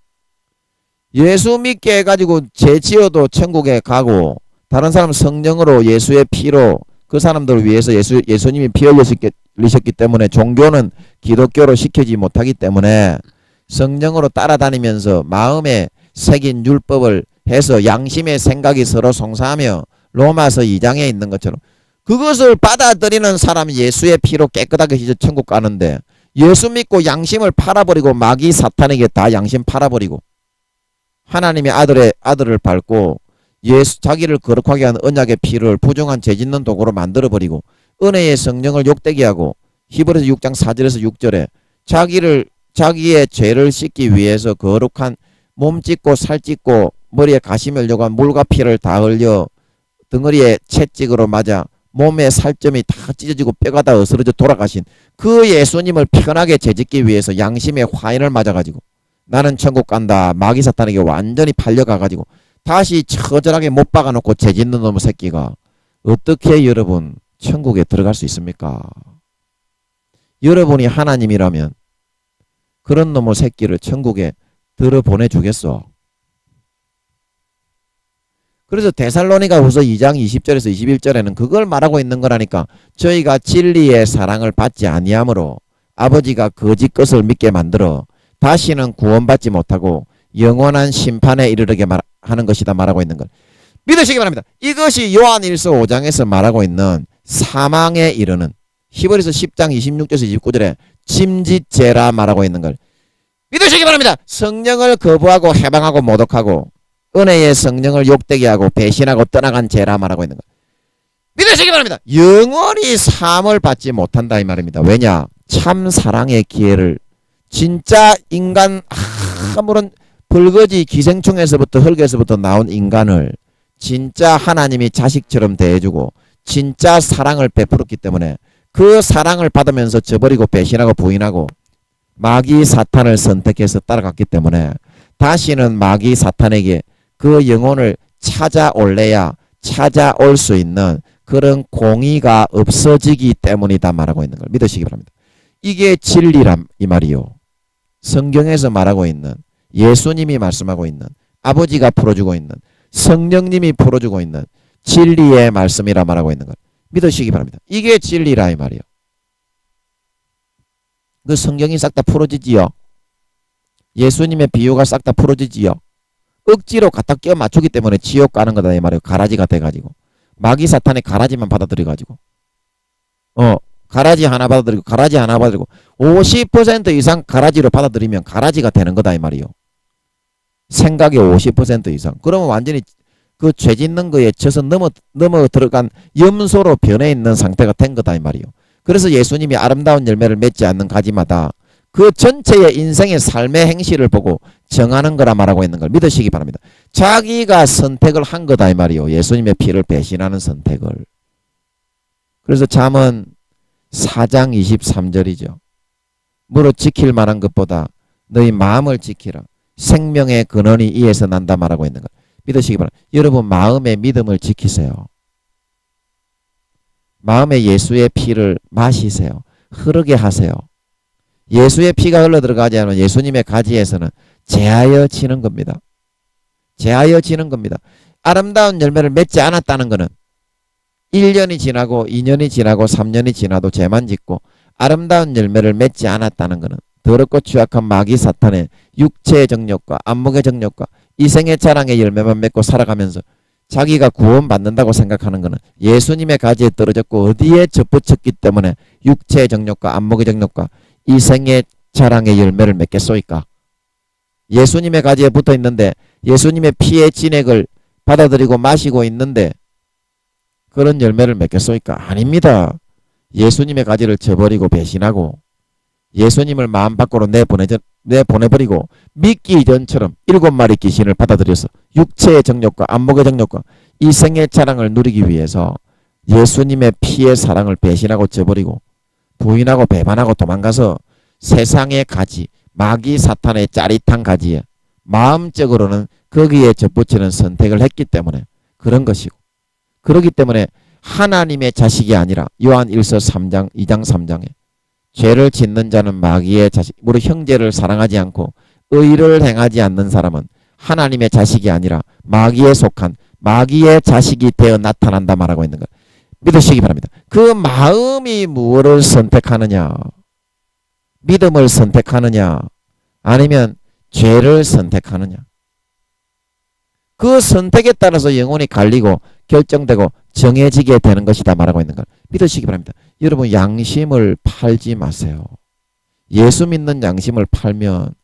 S1: 예수 믿게 해가지고 죄 지어도 천국에 가고 다른 사람 성령으로 예수의 피로 그 사람들을 위해서 예수님이 피 흘리셨기 때문에 종교는 기독교로 시키지 못하기 때문에 성령으로 따라다니면서 마음에 새긴 율법을 해서 양심의 생각이 서로 송사하며 로마서 2장에 있는 것처럼 그것을 받아들이는 사람이 예수의 피로 깨끗하게 씻어 천국 가는데 예수 믿고 양심을 팔아버리고 마귀 사탄에게 다 양심 팔아버리고 하나님의 아들을 밟고 자기를 거룩하게 하는 언약의 피를 부정한 죄짓는 도구로 만들어버리고 은혜의 성령을 욕되게 하고 히브리서 6장 4절에서 6절에 자기의 죄를 씻기 위해서 거룩한 몸 찢고 살 찢고 머리에 가시멜 요간 물과 피를 다 흘려 덩어리에 채찍으로 맞아 몸에 살점이 다 찢어지고 뼈가 다 어스러져 돌아가신 그 예수님을 피곤하게 죄짓기 위해서 양심의 화인을 맞아가지고 나는 천국 간다. 마귀 사탄에게 완전히 팔려가가지고 다시 처절하게 못 박아놓고 죄짓는 놈의 새끼가 어떻게 여러분 천국에 들어갈 수 있습니까? 여러분이 하나님이라면 그런 놈의 새끼를 천국에 들어보내주겠어. 그래서 데살로니가후서 2장 20절에서 21절에는 그걸 말하고 있는 거라니까. 저희가 진리의 사랑을 받지 아니하므로 아버지가 거짓 것을 믿게 만들어 다시는 구원받지 못하고 영원한 심판에 이르게 하는 것이다 말하고 있는 걸 믿으시기 바랍니다. 이것이 요한일서 5장에서 말하고 있는 사망에 이르는 히브리서 10장 26절에서 29절에 짐짓죄라 말하고 있는 걸 믿으시기 바랍니다. 성령을 거부하고 해방하고 모독하고 은혜의 성령을 욕되게 하고 배신하고 떠나간 죄라 말하고 있는 걸 믿으시기 바랍니다. 영원히 사함을 받지 못한다 이 말입니다. 왜냐? 참 사랑의 기회를 진짜 인간 아무런 벌거지 기생충에서부터 흙에서부터 나온 인간을 진짜 하나님이 자식처럼 대해주고 진짜 사랑을 베풀었기 때문에 그 사랑을 받으면서 저버리고 배신하고 부인하고 마귀 사탄을 선택해서 따라갔기 때문에 다시는 마귀 사탄에게 그 영혼을 찾아올래야 찾아올 수 있는 그런 공의가 없어지기 때문이다 말하고 있는 걸 믿으시기 바랍니다. 이게 진리란 이 말이요. 성경에서 말하고 있는, 예수님이 말씀하고 있는, 아버지가 풀어주고 있는, 성령님이 풀어주고 있는 진리의 말씀이라 말하고 있는 걸 믿으시기 바랍니다. 이게 진리라 이 말이요. 그 성경이 싹 다 풀어지지요. 예수님의 비유가 싹 다 풀어지지요. 억지로 갖다 껴 맞추기 때문에 지옥 가는 거다 이 말이에요. 가라지가 돼가지고 마귀 사탄의 가라지만 받아들여가지고 가라지 하나 받아들이고 가라지 하나 받아들이고 50% 이상 가라지로 받아들이면 가라지가 되는 거다 이 말이요. 생각의 50% 이상. 그러면 완전히 그 죄 짓는 거에 져서 넘어 들어간 염소로 변해 있는 상태가 된 거다 이 말이요. 그래서 예수님이 아름다운 열매를 맺지 않는 가지마다 그 전체의 인생의 삶의 행실을 보고 정하는 거라 말하고 있는 걸 믿으시기 바랍니다. 자기가 선택을 한 거다 이 말이요. 예수님의 피를 배신하는 선택을. 그래서 잠언 4장 23절이죠. 무릇 지킬 만한 것보다 너희 마음을 지키라. 생명의 근원이 이에서 난다 말하고 있는 것 믿으시기 바랍니다. 여러분 마음의 믿음을 지키세요. 마음에 예수의 피를 마시세요. 흐르게 하세요. 예수의 피가 흘러들어가지 않으면 예수님의 가지에서는 제하여 지는 겁니다. 제하여 지는 겁니다. 아름다운 열매를 맺지 않았다는 것은 1년이 지나고 2년이 지나고 3년이 지나도 죄만 짓고 아름다운 열매를 맺지 않았다는 것은 더럽고 취약한 마귀 사탄의 육체의 정욕과 안목의 정욕과 이생의 자랑의 열매만 맺고 살아가면서 자기가 구원받는다고 생각하는 것은 예수님의 가지에 떨어졌고 어디에 접붙였기 때문에 육체의 정욕과 안목의 정욕과 이생의 자랑의 열매를 맺겠소이까? 예수님의 가지에 붙어 있는데 예수님의 피의 진액을 받아들이고 마시고 있는데 그런 열매를 맺겠소이까? 아닙니다. 예수님의 가지를 저버리고 배신하고 예수님을 마음 밖으로 내보내버리고 믿기 이전처럼 7마리 귀신을 받아들여서 육체의 정욕과 안목의 정욕과 이생의 자랑을 누리기 위해서 예수님의 피의 사랑을 배신하고 저버리고 부인하고 배반하고 도망가서 세상의 가지, 마귀 사탄의 짜릿한 가지에 마음적으로는 거기에 접붙이는 선택을 했기 때문에 그런 것이고 그렇기 때문에 하나님의 자식이 아니라 요한 1서 3장 2장 3장에 죄를 짓는 자는 마귀의 자식, 무릇 형제를 사랑하지 않고 의를 행하지 않는 사람은 하나님의 자식이 아니라 마귀에 속한 마귀의 자식이 되어 나타난다 말하고 있는 것 믿으시기 바랍니다. 그 마음이 무엇을 선택하느냐? 믿음을 선택하느냐? 아니면 죄를 선택하느냐? 그 선택에 따라서 영혼이 갈리고 결정되고 정해지게 되는 것이다 말하고 있는 걸 믿으시기 바랍니다. 여러분 양심을 팔지 마세요. 예수 믿는 양심을 팔면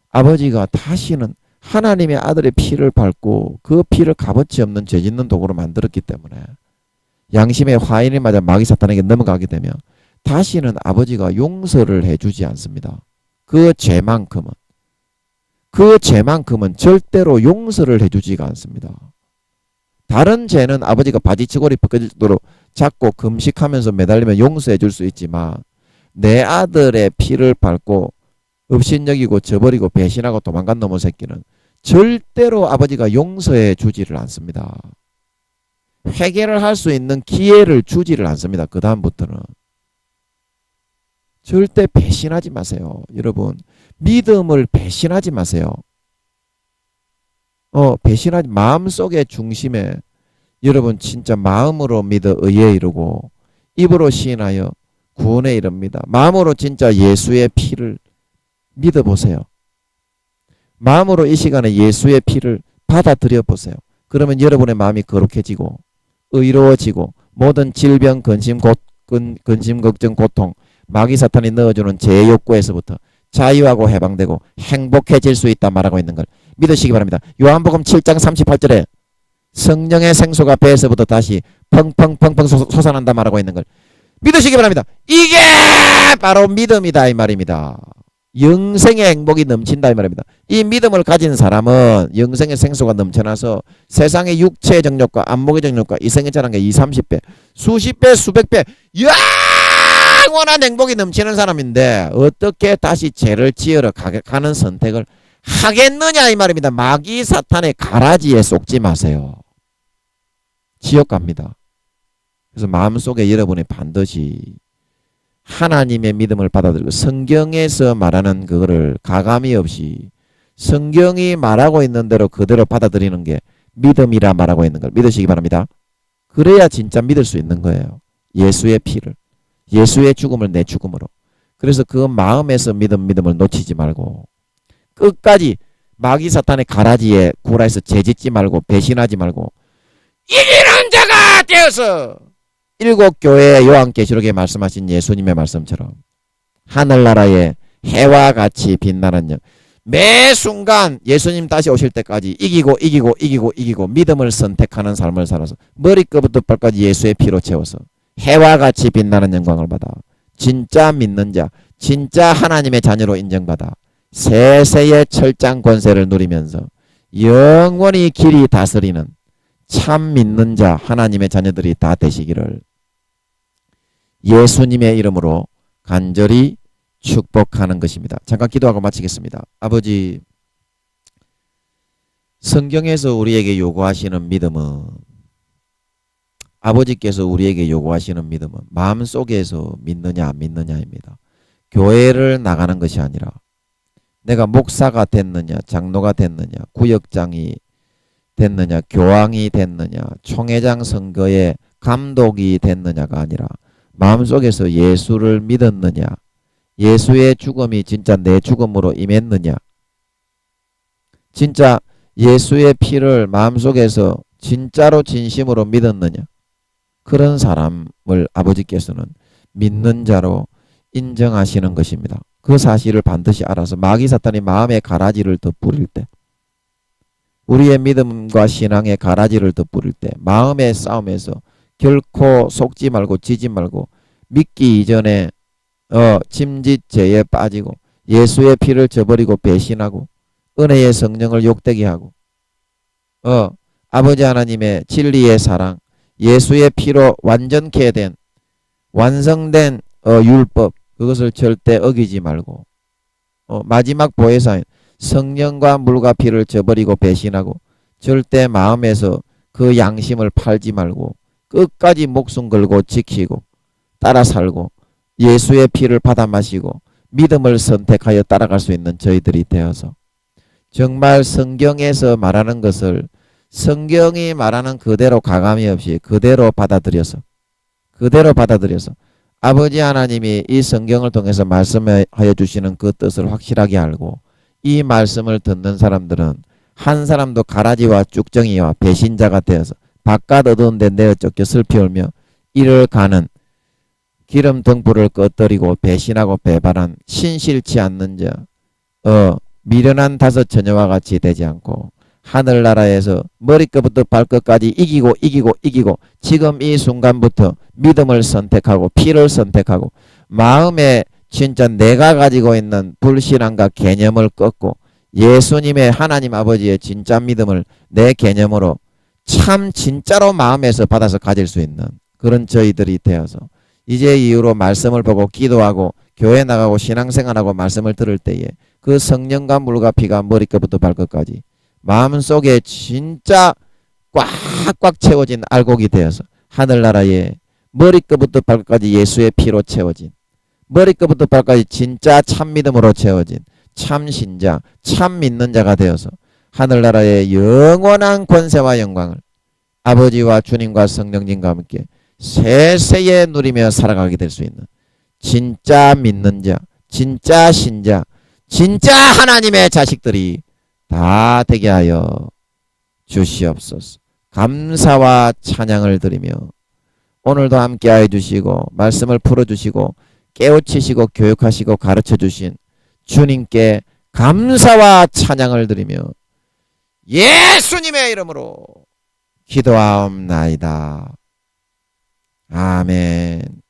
S1: 아버지가 다시는 하나님의 아들의 피를 밟고 그 피를 값어치 없는 죄 짓는 도구로 만들었기 때문에 양심의 화인이 맞아 마귀 사탄에게 넘어가게 되면 다시는 아버지가 용서를 해주지 않습니다. 그 죄만큼은 절대로 용서를 해주지가 않습니다. 다른 죄는 아버지가 바지치고리 벗겨질 정도로 잡고 금식하면서 매달리면 용서해 줄 수 있지만 내 아들의 피를 밟고 업신여기고 저버리고 배신하고 도망간 놈의 새끼는 절대로 아버지가 용서해 주지를 않습니다. 회개를 할 수 있는 기회를 주지를 않습니다. 그 다음부터는 절대 배신하지 마세요. 여러분 믿음을 배신하지 마세요. 배신하지 마음속의 중심에 여러분 진짜 마음으로 믿어 의에 이르고 입으로 시인하여 구원에 이릅니다. 마음으로 진짜 예수의 피를 믿어보세요. 마음으로 이 시간에 예수의 피를 받아들여 보세요. 그러면 여러분의 마음이 거룩해지고 의로워지고 모든 질병, 근심, 걱정, 고통 마귀 사탄이 넣어주는 죄의 욕구에서부터 자유하고 해방되고 행복해질 수 있다 말하고 있는 걸 믿으시기 바랍니다. 요한복음 7장 38절에 성령의 생수가 배에서부터 다시 펑펑펑펑 솟아난다 말하고 있는 걸 믿으시기 바랍니다. 이게 바로 믿음이다 이 말입니다. 영생의 행복이 넘친다 이 말입니다. 이 믿음을 가진 사람은 영생의 생수가 넘쳐나서 세상의 육체의 정욕과 안목의 정욕과 이생의 자랑의 20, 30배 수십 배 수백 배 영원한 행복이 넘치는 사람인데 어떻게 다시 죄를 지으러 가는 선택을 하겠느냐 이 말입니다. 마귀 사탄의 가라지에 쏙지 마세요. 지옥 갑니다. 그래서 마음속에 여러분이 반드시 하나님의 믿음을 받아들이고 성경에서 말하는 그거를 가감이 없이 성경이 말하고 있는 대로 그대로 받아들이는 게 믿음이라 말하고 있는 걸 믿으시기 바랍니다. 그래야 진짜 믿을 수 있는 거예요. 예수의 피를, 예수의 죽음을 내 죽음으로. 그래서 그 마음에서 믿음을 놓치지 말고 끝까지 마귀 사탄의 가라지에 구라에서 재짓지 말고 배신하지 말고 이기는 자가 되어서 일곱 교회의 요한계시록에 말씀하신 예수님의 말씀처럼 하늘나라에 해와 같이 빛나는 영, 매 순간 예수님 다시 오실 때까지 이기고 믿음을 선택하는 삶을 살아서 머리끝부터 발까지 예수의 피로 채워서 해와 같이 빛나는 영광을 받아 진짜 믿는 자, 진짜 하나님의 자녀로 인정받아 세세의 철장 권세를 누리면서 영원히 길이 다스리는 참 믿는 자, 하나님의 자녀들이 다 되시기를 예수님의 이름으로 간절히 축복하는 것입니다. 잠깐 기도하고 마치겠습니다. 아버지, 성경에서 우리에게 요구하시는 믿음은 아버지께서 우리에게 요구하시는 믿음은 마음속에서 믿느냐 안 믿느냐입니다. 교회를 나가는 것이 아니라 내가 목사가 됐느냐, 장로가 됐느냐, 구역장이 됐느냐, 교황이 됐느냐, 총회장 선거의 감독이 됐느냐가 아니라 마음속에서 예수를 믿었느냐, 예수의 죽음이 진짜 내 죽음으로 임했느냐, 진짜 예수의 피를 마음속에서 진짜로 진심으로 믿었느냐, 그런 사람을 아버지께서는 믿는 자로 인정하시는 것입니다. 그 사실을 반드시 알아서 마귀 사탄이 마음의 가라지를 덧부릴 때, 우리의 믿음과 신앙의 가라지를 덧부릴 때 마음의 싸움에서 결코 속지 말고 지지 말고 믿기 이전에 침짓죄에 빠지고 예수의 피를 저버리고 배신하고 은혜의 성령을 욕되게 하고 아버지 하나님의 진리의 사랑, 예수의 피로 완전케 된 완성된 율법, 그것을 절대 어기지 말고 마지막 보혜사인 성령과 물과 피를 저버리고 배신하고 절대 마음에서 그 양심을 팔지 말고 끝까지 목숨 걸고 지키고 따라 살고 예수의 피를 받아 마시고 믿음을 선택하여 따라갈 수 있는 저희들이 되어서 정말 성경에서 말하는 것을 성경이 말하는 그대로 가감이 없이 그대로 받아들여서 아버지 하나님이 이 성경을 통해서 말씀하여 주시는 그 뜻을 확실하게 알고 이 말씀을 듣는 사람들은 한 사람도 가라지와 쭉정이와 배신자가 되어서 바깥 어두운 데 내어 쫓겨 슬피 울며 이를 가는 기름 등불을 꺼뜨리고 배신하고 배반한 신실치 않는 자, 미련한 다섯 처녀와 같이 되지 않고 하늘나라에서 머리끝부터 발끝까지 이기고 지금 이 순간부터 믿음을 선택하고 피를 선택하고 마음에 진짜 내가 가지고 있는 불신앙과 개념을 꺾고 예수님의 하나님 아버지의 진짜 믿음을 내 개념으로 참 진짜로 마음에서 받아서 가질 수 있는 그런 저희들이 되어서 이제 이후로 말씀을 보고 기도하고 교회 나가고 신앙생활하고 말씀을 들을 때에 그 성령과 물과 피가 머리끝부터 발끝까지 마음속에 진짜 꽉꽉 채워진 알곡이 되어서 하늘나라에 머리끝부터 발끝까지 예수의 피로 채워진 머리끝부터 발끝까지 진짜 참 믿음으로 채워진 참 신자, 참 믿는 자가 되어서 하늘나라의 영원한 권세와 영광을 아버지와 주님과 성령님과 함께 세세에 누리며 살아가게 될 수 있는 진짜 믿는 자, 진짜 신자, 진짜 하나님의 자식들이 다 되게 하여 주시옵소서. 감사와 찬양을 드리며 오늘도 함께하여 주시고 말씀을 풀어주시고 깨우치시고 교육하시고 가르쳐주신 주님께 감사와 찬양을 드리며 예수님의 이름으로 기도하옵나이다. 아멘.